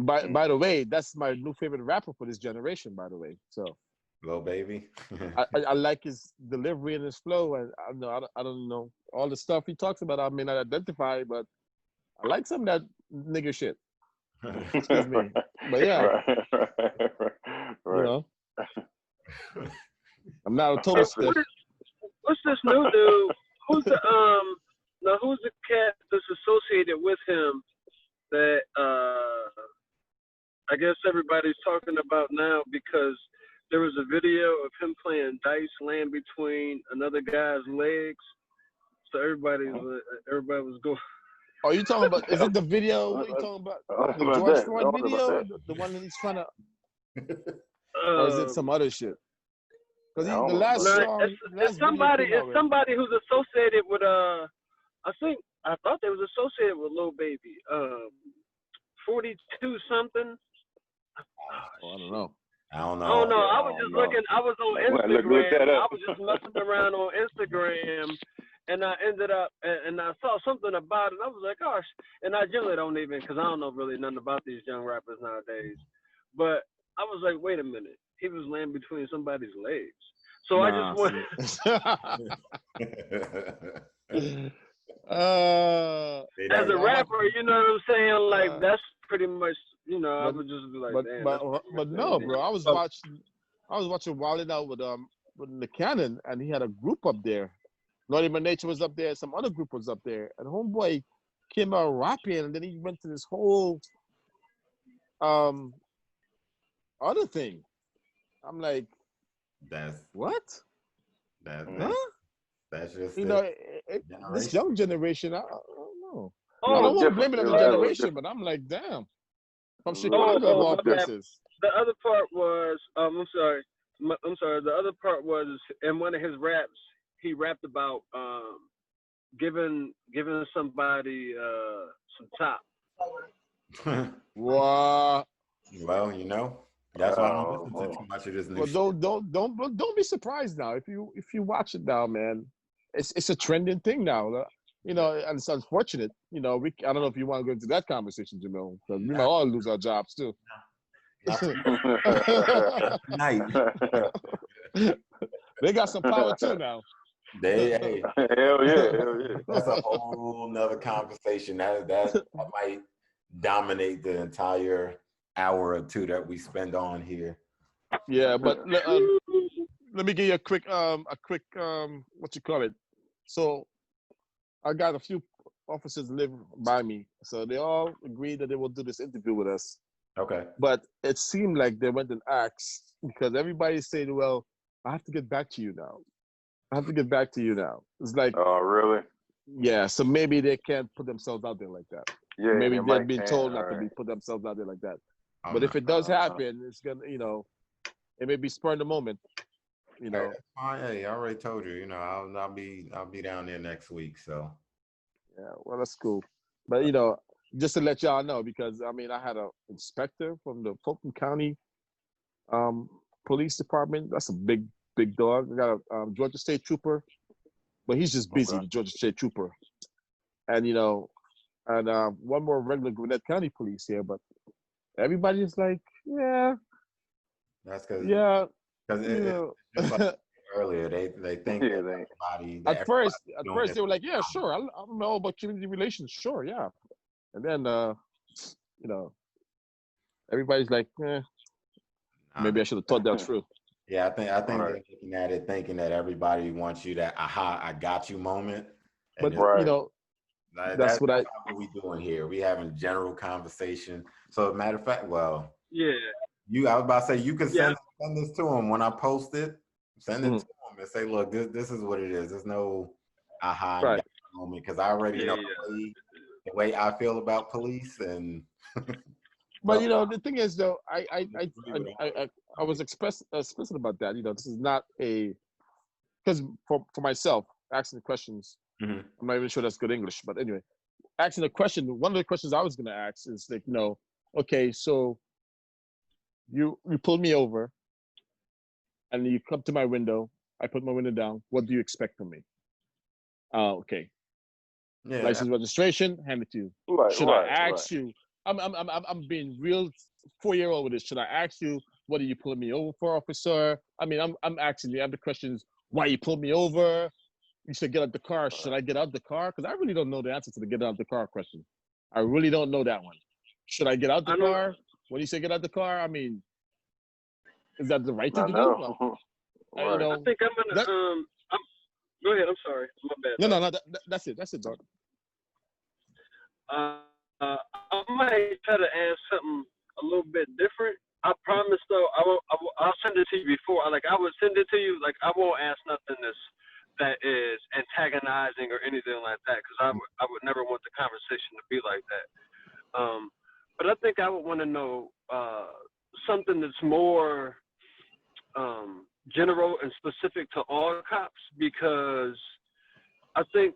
By the way, that's my new favorite rapper for this generation. By the way, so Lil Baby. I like his delivery and his flow, and I don't know all the stuff he talks about. I may not identify, but I like some of that nigga shit. Excuse me, but yeah, right. I'm not a total stiff. What's this new dude? Who's the cat that's associated with him that I guess everybody's talking about now, because there was a video of him playing dice, laying between another guy's legs. So everybody was going. Oh, you talking about? Is it the video? What are you talking about? The George Floyd video, the one that he's trying to, or is it some other shit? Because the last song, it's somebody who's associated with I thought they was associated with Lil Baby. 42 something. Oh, I don't know. Oh no, I was just looking. I was on Instagram. I was just messing around on Instagram, and I ended up and I saw something about it. I was like, gosh. And I generally don't even, because I don't know really nothing about these young rappers nowadays. But I was like, wait a minute. He was laying between somebody's legs. So I just went. As a rapper, you know what I'm saying? Like that's pretty much, I would just be like, but no, bro. I was watching Wild 'N Out with the Cannon, and he had a group up there. Naughty by Nature was up there. Some other group was up there, and homeboy came out rapping, and then he went to this whole other thing. I'm like, what? That's just this young generation. I don't know. Oh, I don't want to blame it on the generation, but I'm like, damn. From Chicago, of all places. The other part was, I'm sorry. The other part was in one of his raps, he rapped about giving somebody some top. What? Well, that's why I don't listen to too much of this new shit. Don't be surprised now if you watch it now, man. It's a trending thing now. And it's unfortunate. I don't know if you want to go into that conversation, Jamil, because we might all lose our jobs too. They got some power too now. Hell yeah. That's a whole nother conversation. That might dominate the entire hour or two that we spend on here. Yeah, but let me give you a quick what you call it. So I got a few officers live by me, so they all agreed that they will do this interview with us. Okay. But it seemed like they went and asked, because everybody said, well, I have to get back to you now. I have to get back to you now. It's like, Oh, really? yeah, so maybe they can't put themselves out there like that. Yeah. Maybe they they're might being can't, told not to alright. be put themselves out there like that. Oh, But no. if it does happen, it's gonna, it may be spur in the moment. Hey, that's fine. Hey, I already told you. I'll be down there next week. So Yeah, well, that's cool. But just to let y'all know, because I mean, I had an inspector from the Fulton County Police Department. That's a big dog. I got a Georgia State Trooper, but he's just busy, Okay. the Georgia State Trooper. And one more regular Gwinnett County Police here, but everybody's like, yeah, that's because yeah, just like earlier, they think Yeah, that everybody. At first, doing this they were like, yeah, sure. I don't know about community relations. Sure, yeah. And then, everybody's like, maybe I should have thought that through. Yeah, I think Right. they're looking at it thinking that everybody wants you that aha, I got you moment. But, Right. that's what not what we doing here. We having general conversation. So, matter of fact, well, Yeah. I was about to say you can Yeah. send this to them when I post it. Send it Mhm. to them and say, look, this is what it is. There's no aha I Right. got you moment because I already know Yeah. the way I feel about police and. But So, the thing is, though, I was explicit about that. This is not because for myself asking the questions. Mhm. I'm not even sure that's good English, but anyway, asking the question. One of the questions I was going to ask is like, okay, so you pulled me over, and you come to my window. I put my window down. What do you expect from me? Okay, Yeah, license, registration, hand it to you. Right. Should Right. I ask you? I'm being real 4-year-old with this. Should I ask you what are you pulling me over for, officer? I mean, I'm asking you. I have the questions. Why you pulled me over? You should get out the car. Should I get out the car? Because I really don't know the answer to the get out the car question. I really don't know that one. Should I get out the car? When you say get out the car, I mean, is that the right thing to do? Right. I think I'm gonna go ahead. I'm sorry. My bad. No. That's it. That's it, dog. I might try to ask something a little bit different. I promise, though, I'll send it to you before. I would send it to you. Like, I won't ask nothing that is antagonizing or anything like that, because I would never want the conversation to be like that. But I think I would want to know something that's more general and specific to all cops, because I think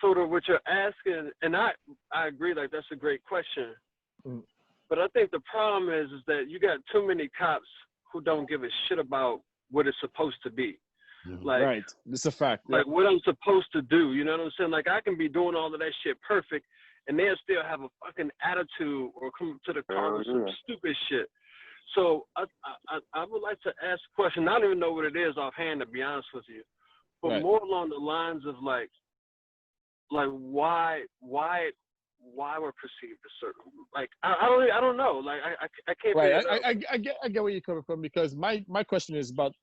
sort of what you're asking, and I agree, like that's a great question. But I think the problem is that you got too many cops who don't give a shit about what it's supposed to be. Like, right, this is a fact. Like what I'm supposed to do, you know what I'm saying? Like I can be doing all of that shit perfect, and they'll still have a fucking attitude or come to the car with some stupid shit. So I would like to ask a question. I don't even know what it is offhand, to be honest with you, but more along the lines of like why we're perceived a certain, like I don't know, like I can't. Right, I get where you're coming from, because my question is about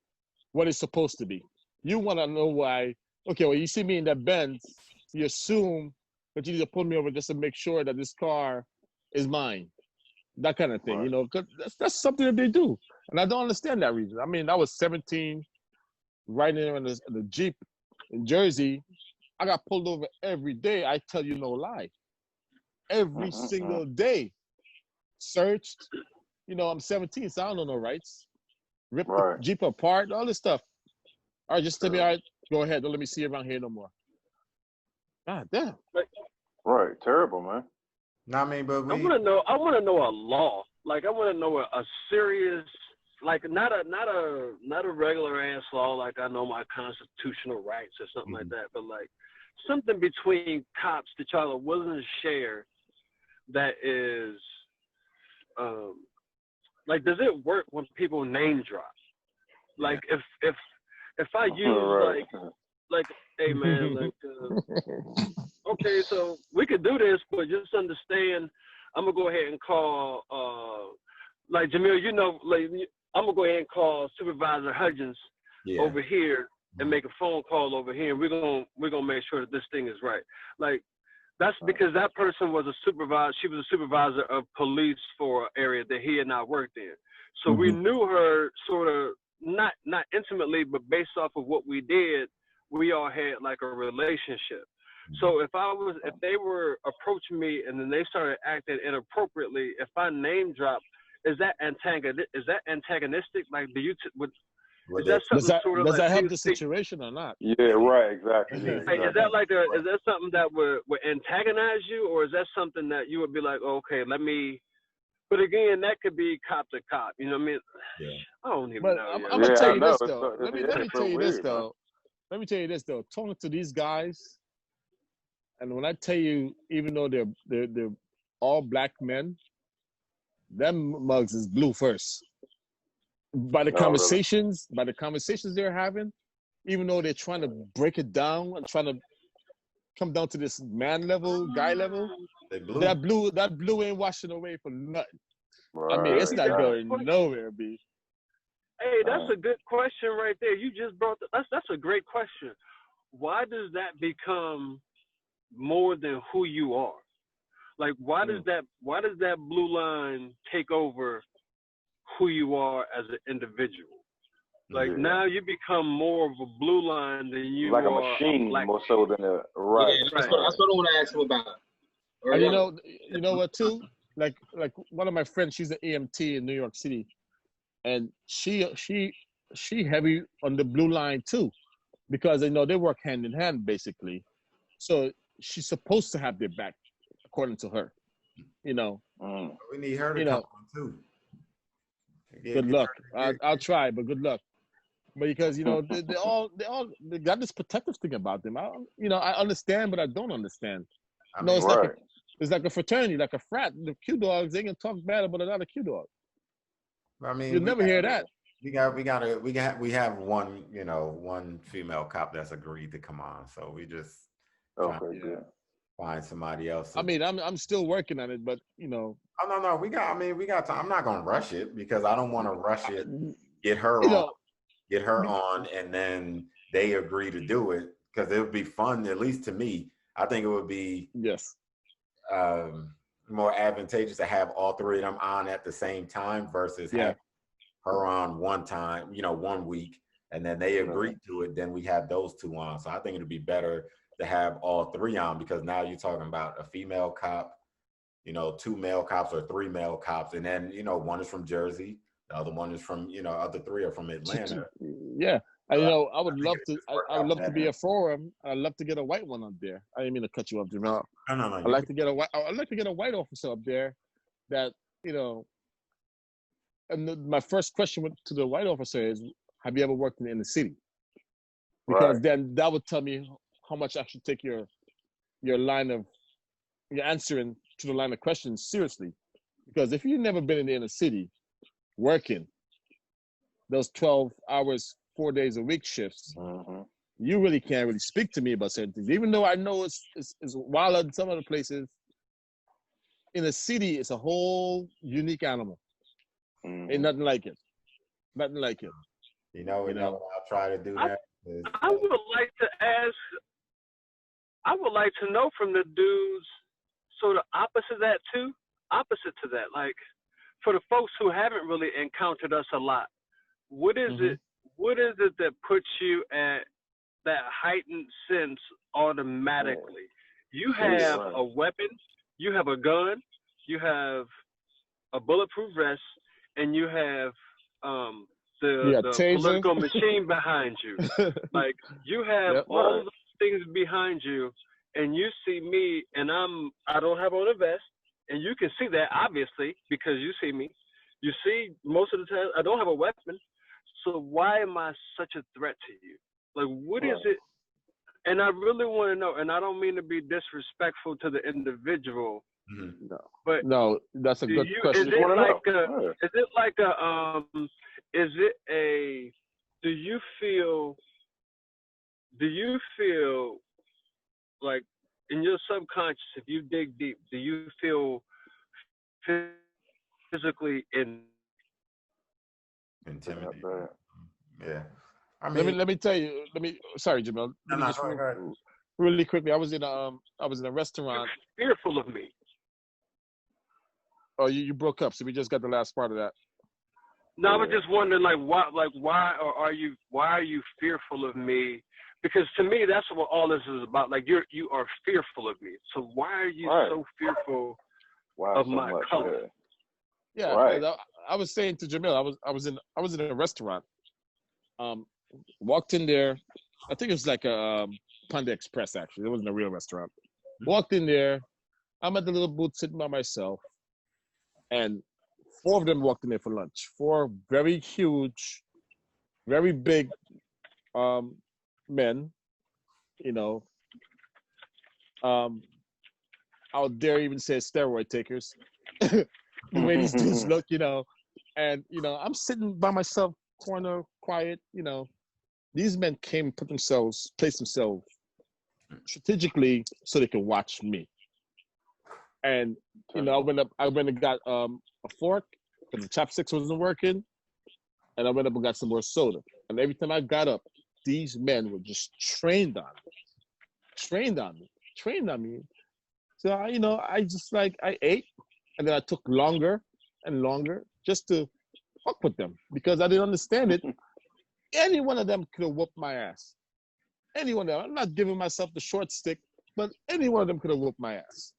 what it's supposed to be. You want to know why? Okay, well, you see me in that Benz, you assume that you need to pull me over just to make sure that this car is mine, that kind of thing. Right. You know, 'cause that's something that they do, and I don't understand that reason. I mean, I was 17, riding in the Jeep in Jersey. I got pulled over every day. I tell you no lie. Every single day. Searched. You know, I'm 17, so I don't know no rights. Rip the Jeep apart, all this stuff. All right, just tell me, all right, go ahead. Don't let me see you around here no more. God damn. Right, terrible, man. No, I mean, but I want to know a law. Like I want to know a serious, like not a regular ass law, like I know my constitutional rights or something like that, but like something between cops that y'all are willing to share that is like, does it work when people name drop? Like if I use like hey man, like okay, so we could do this, but just understand I'm gonna go ahead and call like Jamil, you know, like I'm gonna go ahead and call Supervisor Hudgens over here and make a phone call over here, and we're gonna make sure that this thing is right. Like that's because that person was a supervisor. She was a supervisor of police for an area that he had not worked in. So we knew her sort of not intimately, but based off of what we did like a relationship. So if they were approaching me and then they started acting inappropriately, if I name drop, is that antagonistic? Like, do you is that something Does that help the think, situation or not? Yeah, right, exactly. Yeah, like, is that something that would antagonize you, or is that something that you would be like, oh, okay, let me? But again, that could be cop to cop. You know what I mean? Yeah. I don't even But know. I'm yeah. gonna tell you I this know. though. Let me tell you this though. Let me tell you this though. Talking to these guys, and when I tell you, even though they're all black men, them mugs is blue first. By the conversations they're having, even though they're trying to break it down and trying to come down to this man level, guy level, that blue ain't washing away for nothing. Right, I mean, it's not going nowhere, B. Hey, that's a good question right there. You just brought that's a great question. Why does that become more than who you are? Like, why does that blue line take over who you are as an individual? Like, now you become more of a blue line than you like are a machine, more so than a Yeah, that's what I want to ask him about. And you know what too? Like one of my friends, she's an EMT in New York City, and she heavy on the blue line too, because they work hand in hand basically. So she's supposed to have their back, according to her. We need her to come on too. Good luck. I'll try, but good luck. But because they got this protective thing about them. I understand, but I don't understand. It's like a fraternity, like a frat. The Q dogs, they can talk bad about another Q dog. I mean, you'll never hear that. We have one female cop that's agreed to come on, so we just find somebody else. I mean, I'm still working on it, but Oh no, we got time. I'm not gonna rush it because I don't want to rush it. Get her on, and then they agree to do it because it would be fun. At least to me, I think it would be more advantageous to have all three of them on at the same time versus have her on one time, 1 week, and then they agree to it. Then we have those two on. So I think it'd be better to have all three on because now you're talking about a female cop, 2 male cops or 3 male cops, and then one is from Jersey, the other one is from other 3 are from Atlanta. Yeah. I would love to. I would love to be a forum. I'd love to get a white one up there. I didn't mean to cut you off, Jamal. No. I'd like to get a white officer up there, that And my first question to the white officer is, "Have you ever worked in the inner city?" Because then that would tell me how much I should take your answering to the line of questions seriously. Because if you've never been in the inner city working those 12 hours, 4 days a week shifts, you really can't really speak to me about certain things. Even though I know it's wild in some other places, in the city, it's a whole unique animal. Ain't nothing like it. Nothing like it. I'll try to do that. I would like to know from the dudes sort of opposite to that. Like, for the folks who haven't really encountered us a lot, what is it that puts you at that heightened sense automatically? You have a weapon, you have a gun, you have a bulletproof vest, and you have the political machine behind you. Like, you have all those things behind you, and you see me, and I don't have on a vest, and you can see that obviously because you see me. You see, most of the time I don't have a weapon. So why am I such a threat to you? Like, what is it? And I really want to know, and I don't mean to be disrespectful to the individual, but no, that's a good question. Do you feel like in your subconscious, if you dig deep, do you feel physically intimidated? Yeah. I mean, let me tell you. Sorry, Jamel. Really quickly, I was in a restaurant. You're fearful of me. Oh, you broke up, so we just got the last part of that. No, I was just wondering, why are you fearful of me? because to me that's what all this is about. Like you are fearful of me. So why are you so fearful of my color? Yeah, Right. I was saying to Jamil, I was in a restaurant. Walked in there. I think it was like a Panda Express. Actually, it wasn't a real restaurant. Walked in there. I'm at the little booth sitting by myself, and 4 of them walked in there for lunch. 4 very huge, very big men. You know, out there even says steroid takers. The way these dudes look, you know, and you know, I'm sitting by myself, corner, quiet. You know, these men came, placed themselves strategically so they could watch me. And you know, I went and got a fork because the chopsticks wasn't working, and I went up and got some more soda. And every time I got up, these men were just trained on me. So I just like I ate, and then I took longer and longer just to fuck with them because I didn't understand it. Any one of them could have whooped my ass. Any one of them. I'm not giving myself the short stick, but any one of them could have whooped my ass.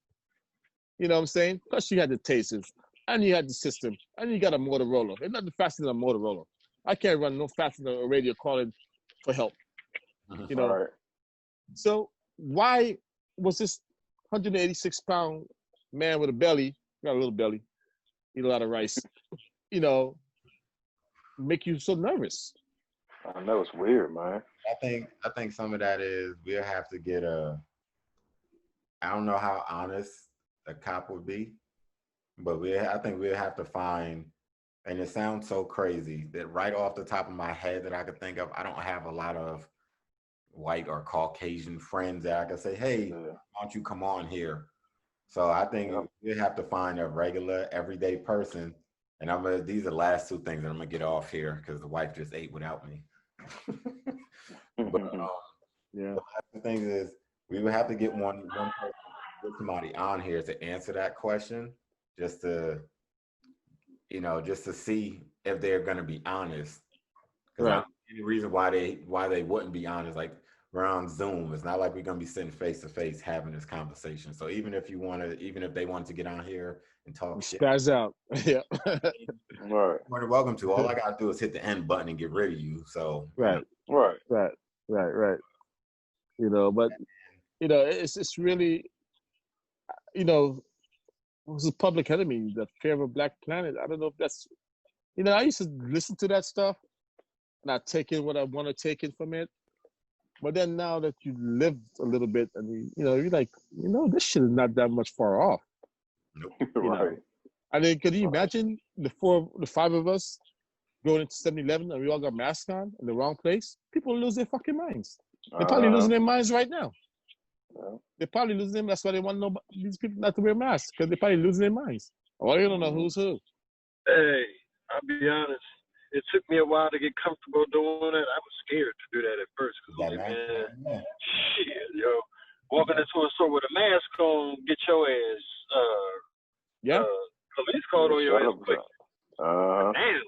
You know what I'm saying? Plus you had the tasers, and you had the system, and you got a Motorola. It's nothing faster than a Motorola. I can't run no faster than a radio calling for help. You know. Right. So why was this 186-pound man with a belly, got a little belly, eat a lot of rice, you know, make you so nervous? I know it's weird, man. I think some of that is we'll have to get I don't know how honest a cop would be, but I think we'll have to find, and it sounds so crazy that right off the top of my head that I could think of, I don't have a lot of white or Caucasian friends that I could say, hey, why don't you come on here? So I think we'll have to find a regular, everyday person. And these are the last 2 things that I'm gonna get off here because the wife just ate without me. But the thing is, we would have to get one person, get somebody on here to answer that question, just to see if they're gonna be honest. Because any reason why they wouldn't be honest, like we're on Zoom. It's not like we're gonna be sitting face to face having this conversation. So even if they want to get on here and talk shit, spaz out. Yeah. Right. You're welcome to. All I gotta do is hit the end button and get rid of you. So Right. You know, but you know, it's really, you know, it was a Public Enemy, The Fear of a Black Planet. I don't know if that's, you know, I used to listen to that stuff and I take in what I want to take in from it. But then now that you lived a little bit and you're like, this shit is not that much far off. Nope. Right. I mean, could you imagine the 5 of us going into 7-Eleven and we all got masks on in the wrong place? People lose their fucking minds. They're probably losing their minds right now. They're probably losing them. That's why they want these people not to wear masks, because they're probably losing their minds. Oh, you don't know who's who. Hey, I'll be honest. It took me a while to get comfortable doing it. I was scared to do that at first. Shit, yo. Walking into a store with a mask on, get your ass, police called on your ass quick. Damn.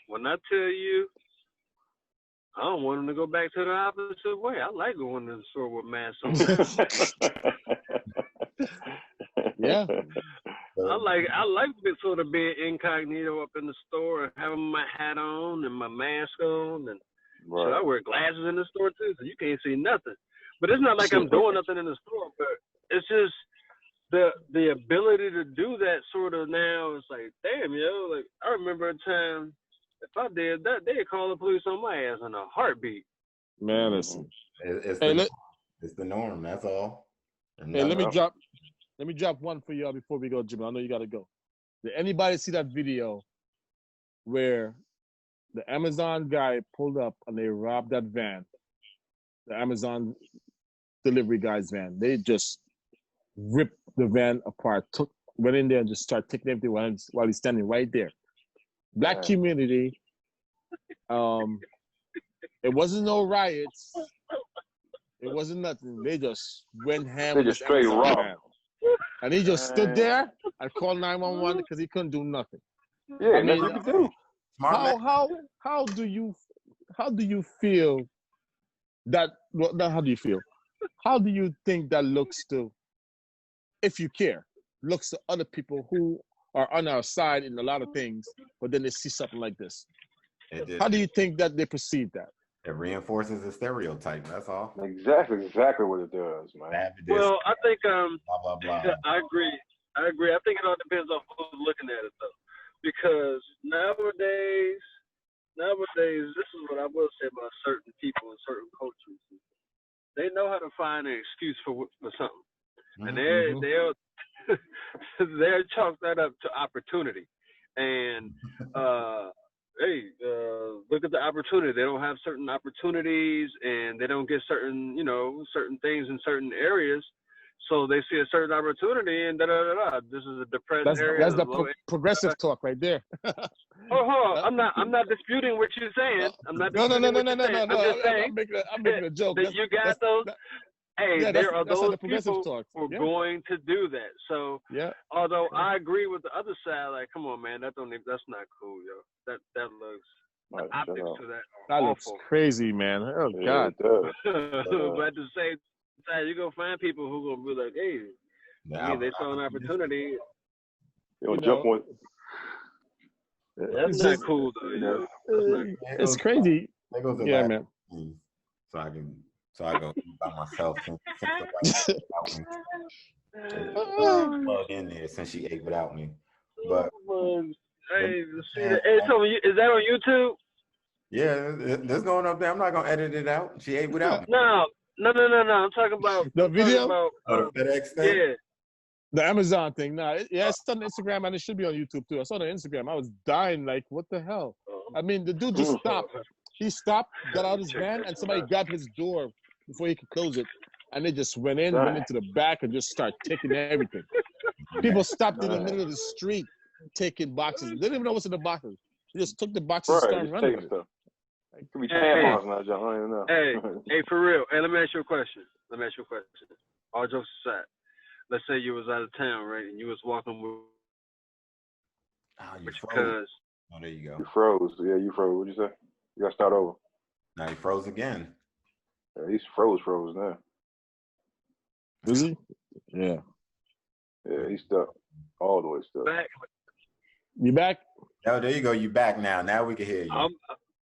When I tell you, I don't want them to go back to the opposite way. I like going to the store with masks on. Yeah. I like sort of being incognito up in the store and having my hat on and my mask on, and so I wear glasses in the store too, so you can't see nothing. But it's not like I'm doing nothing in the store, but it's just the ability to do that sort of now. It's like, damn, like I remember a time, if I did that, they'd call the police on my ass in a heartbeat. Man, listen. It's the norm. That's all. Hey, let me drop one for y'all before we go, Jimmy. I know you got to go. Did anybody see that video where the Amazon guy pulled up and they robbed that van, the Amazon delivery guy's van? They just ripped the van apart, went in there and just started taking everything while he's standing right there. Black community. It wasn't no riots. It wasn't nothing. They just went ham. They just straight robbed. And he just stood there and called 911 because he couldn't do nothing. Yeah, I mean, nothing you can do. how do you feel that well, now how do you feel? How do you think that looks to, if you care, looks to other people who are on our side in a lot of things, but then they see something like this? How do you think that they perceive that? It reinforces the stereotype. That's all. Exactly what it does, man. Bad for this, Well, I think blah blah blah. I agree. I think it all depends on who's looking at it though, because nowadays, this is what I will say about certain people and certain cultures. They know how to find an excuse for something, and they'll chalk that up to opportunity. And hey, look at the opportunity. They don't have certain opportunities, and they don't get certain things in certain areas. So they see a certain opportunity, and this is a depressed area. That's the progressive talk right there. I'm not disputing what you're saying. I'm not. No. I'm just saying. I'm making a joke. You got those. Hey, there are those people who are going to do that. So, although I agree with the other side, like, come on, man, that's not cool, yo. That looks the optics to that. That looks crazy, man. Oh God. It But at the same time, you're gonna find people who gonna be like, hey, they saw an opportunity. Jump on. That's not cool, though. It's crazy. Yeah, man. So I go eat by myself since plug in there since she ate without me. But hey, so is that on YouTube? Yeah, this going up there. I'm not gonna edit it out. She ate without me. No. I'm talking about the video. The FedEx thing. Yeah. The Amazon thing. It's on Instagram and it should be on YouTube too. I saw it on Instagram. I was dying. Like, what the hell? I mean, the dude just stopped. He stopped, got out his van, and somebody grabbed his door before he could close it, and they just went into the back and just started taking everything. People stopped in the middle of the street taking boxes. They didn't even know what's in the boxes. They just took the boxes and started running with it. Could be tampons now, John. I don't even know. Hey, for real. Hey, let me ask you a question. All jokes aside, let's say you was out of town, right, and you was walking with. You froze. Oh, there you go. You froze. Yeah, you froze. What'd you say? You gotta start over. Now he froze again. Yeah, he's froze now. Is he? Yeah. Yeah, he's stuck. All the way stuck. Back. You back? Oh, there you go. You back now. Now we can hear you.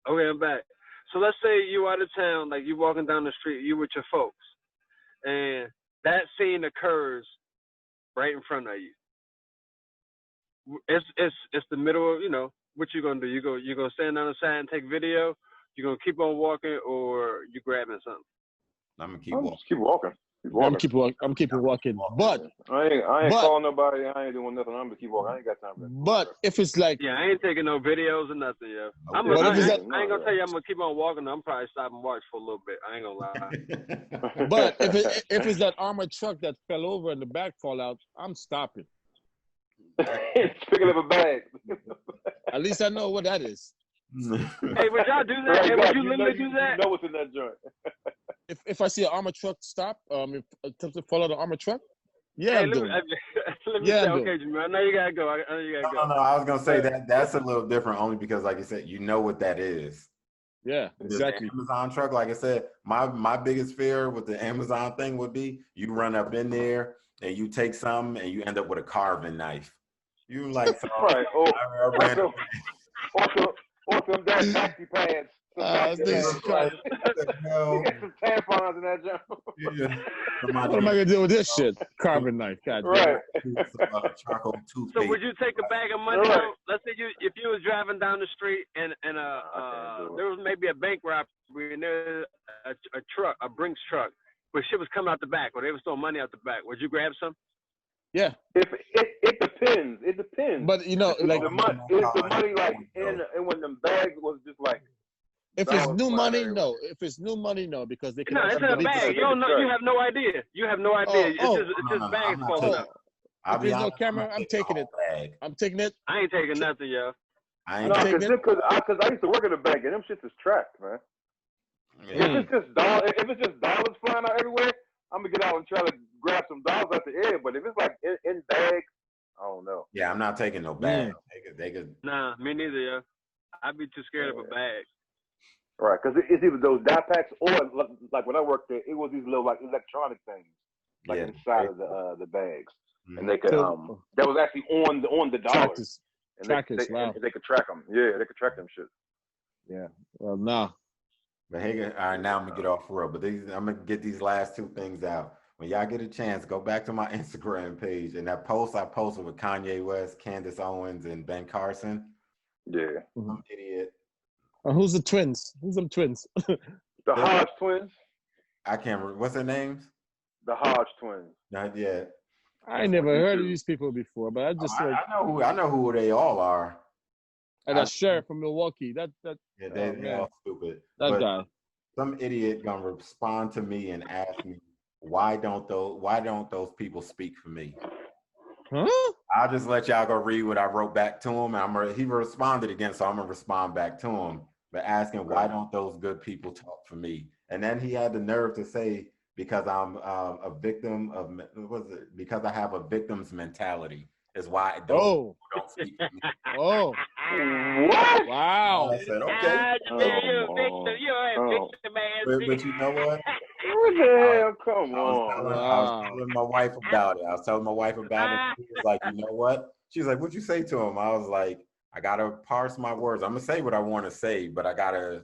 Okay, I'm back. So let's say you out of town, like you walking down the street, you with your folks, and that scene occurs right in front of you. It's the middle of, what you gonna do? You gonna stand on the side and take video? You gonna keep on walking, or you grabbing something? I'm gonna keep walking. Just keep walking. I'm keeping walking. But I ain't calling nobody. I ain't doing nothing. I'm gonna keep walking. I ain't got time for that. But if it's like, I ain't taking no videos or nothing, yo. I ain't gonna tell you I'm gonna keep on walking. I'm probably stop and watch for a little bit. I ain't gonna lie. But if it's that armored truck that fell over and the back fall out, I'm stopping. Picking up a bag. At least I know what that is. Hey, would y'all do that? Hey, would you literally do that? You know what's in that joint. If I see an armored truck stop, if attempts to follow the armored truck, I'm doing it. Let me say, okay, Jimmy, I know you gotta go. No, I was gonna say that's a little different only because, like you said, you know what that is. Yeah, exactly. The Amazon truck, like I said, my biggest fear with the Amazon thing would be you run up in there and you take something and you end up with a carving knife. You like right? Or some damn taxi pads. Some tampons in that junk. What am I gonna do with this shit? Carving knife. God damn. Right. Charcoal toothpaste. So would you take a bag of money? Right. Let's say if you was driving down the street and there was maybe a bank robbery and there was a truck, a Brinks truck, where shit was coming out the back, or they was throwing money out the back. Would you grab some? Yeah. It depends. It depends. But like the money like and when the bag was just like. If it's new money, no. If it's new money, no, because they can. No, it's in a bag. You don't know. You have no idea. It's just bags falling out. If there's no camera, I'm taking it. I'm taking it. I ain't taking nothing, yo. Because I used to work in a bank and them shits is tracked, man. Yeah. If it's just dollars flying out everywhere, I'm gonna get out and try to grab some dollars out the air. But if it's like in bags, I don't know. Yeah, I'm not taking no bag. They could. Nah, me neither, yo. I'd be too scared of a bag. Right, because it's either those dye packs or like when I worked there, it was these little like electronic things like Yeah. inside of the bags, Mhm. and they could So- that was actually on the dollars, Trackers. and Trackers, they, wow. and they could track them. Yeah, they could track them shit. Yeah. Well, nah. But hey, all right, now I'm gonna get off for real. But I'm gonna get these last two things out. When y'all get a chance, go back to my Instagram page and that post I posted with Kanye West, Candace Owens, and Ben Carson. Yeah, Some idiot. Who's the twins? Who's them twins? the Hodge twins, I can't remember what's their names. the Hodge twins. Not yet. I ain't never heard of these people before, but I just like I know who they all are. and that sheriff from Milwaukee. That Yeah, oh, they're man. all stupid. That But guy. some idiot gonna respond to me and ask me why don't those people speak for me? Huh? I'll just let y'all go read what I wrote back to him. And he responded again, so I'm gonna respond back to him, but asking why don't those good people talk for me? And then he had the nerve to say because I'm a victim of because I have a victim's mentality is why those Oh. people don't speak for me. Oh. What? Wow. I said okay, You're a victim, man. but you know what? What the hell? Come I was telling my wife about it. I was telling my wife about it. She was like, you know what? She's like, what'd you say to him? I was like, I gotta parse my words. I'm gonna say what I want to say, but I gotta,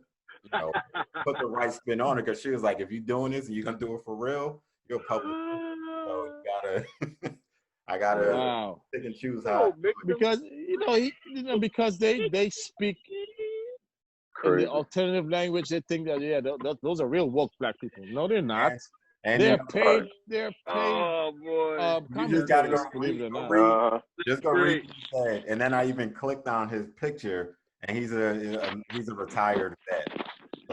put the right spin on it. Because she was like, if you're doing this and you're gonna do it for real, you're public. So you gotta, I gotta Wow. pick and choose how. Because because they speak in Crazy. the alternative language, they think that those are real woke black people. No, they're not. And They're you know, paid. They're paid. Oh boy. you just gotta go commentators, believe it or not. read. Just go read what he said. And then I even clicked on his picture, and he's a retired vet.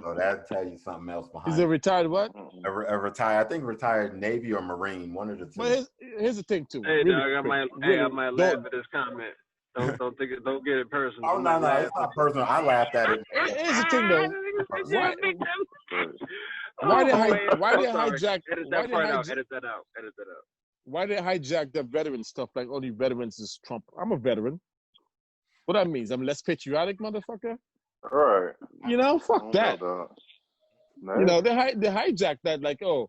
So that'll tell you something else behind. He's a retired what? a retired, I think retired Navy or Marine, one of the two. But here's the thing too. Hey, Really dog, I might laugh at this comment. Don't get it personal. Oh no, it's not personal. I laughed at it. Here's the thing though. Why did hijack? Edit that part out. Edit that out. Why did hijack the veteran stuff like only veterans is Trump? I'm a veteran. What that means? I'm less patriotic, motherfucker. Right. Fuck that. No. They hijacked that like, you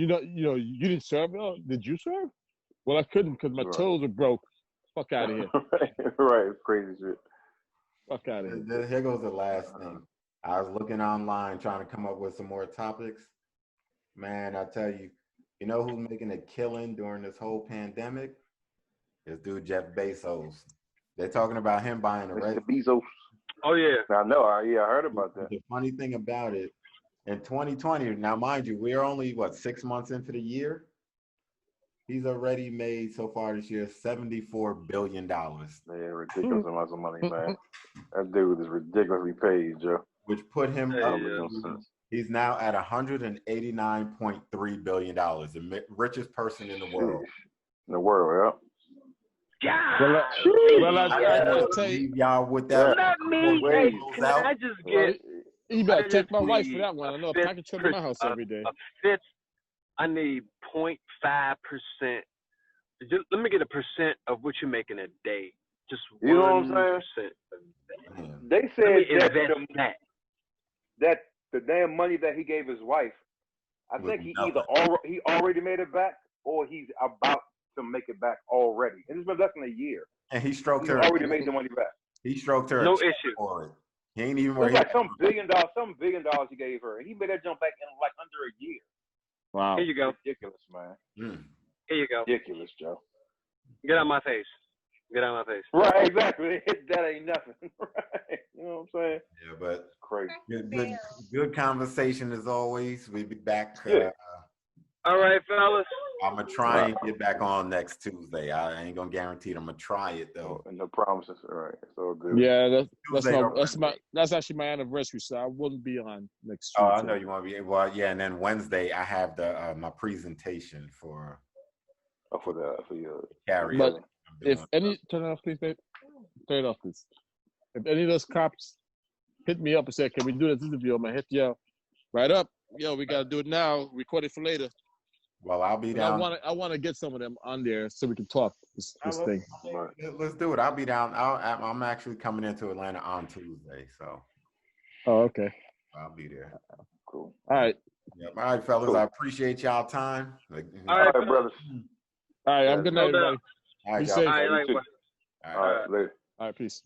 didn't serve. Oh, did you serve? Well, I couldn't because my toes were broke. Fuck out of here. Right. Crazy shit. Fuck out of here. Here goes the last thing. I was looking online trying to come up with some more topics. Man, I tell you, you know who's making a killing during this whole pandemic? This dude, Jeff Bezos. They're talking about him buying a Mr. Bezos. Oh yeah. I know. I heard about that. The funny thing about it, in 2020, now mind you, we're only 6 months into the year. He's already made so far this year $74 billion. Yeah, ridiculous amounts of money, man. That dude is ridiculously paid, Joe. Which put him up. No sense. He's now at $189.3 billion, the richest person in the world. In the world, God. Well, I tell you, y'all with that. Not me. Hey, can I just get? you better I take just my wife for need that one. I know a fifth package trip to my house every day. I need 0.5%. Let me get a percent of what you're making a day. Just You know what I'm 1%. They Let said me invest that. that the damn money that he gave his wife, I think he either he already made it back or he's about to make it back already. And it's been less than a year. And he stroked He her. already made the money back. He stroked her. No issue. For it. He ain't even It was where like some billion dollars he gave her. And he made that jump back in like under a year. Wow. Here you go. Ridiculous, man. Here you go. Ridiculous, Joe. Get out of my face. Get out of my face. Right, exactly. That ain't nothing. Right. You know what I'm saying? Yeah, but Crazy. good conversation as always. We'll be back. All right, fellas. I'm gonna try and get back on next Tuesday. I ain't gonna guarantee it. I'm gonna try it though. And no promises. All right. It's all good. Yeah, Tuesday that's actually my anniversary, so I wouldn't be on next Tuesday. Oh, I know you want to be. Well, yeah, and then Wednesday I have the my presentation for your carry. But if any, turn it off, please, babe. Turn it off, please. If any of those cops hit me up and say, "Can we do this interview?" I'm gonna hit you right up. Yo, we gotta do it now. Record it for later. Well, I'll be down. I want to get some of them on there so we can talk this thing. Let's do it. I'll be down. I'm actually coming into Atlanta on Tuesday, so. Oh, okay. I'll be there. Cool. All right. Yep. All right, fellas. Cool. I appreciate y'all time. All right, brothers. All right. Have a good night, No doubt. everybody. All right, Be y'all. safe. All right, You too. likewise. All All right, later. All right. Peace.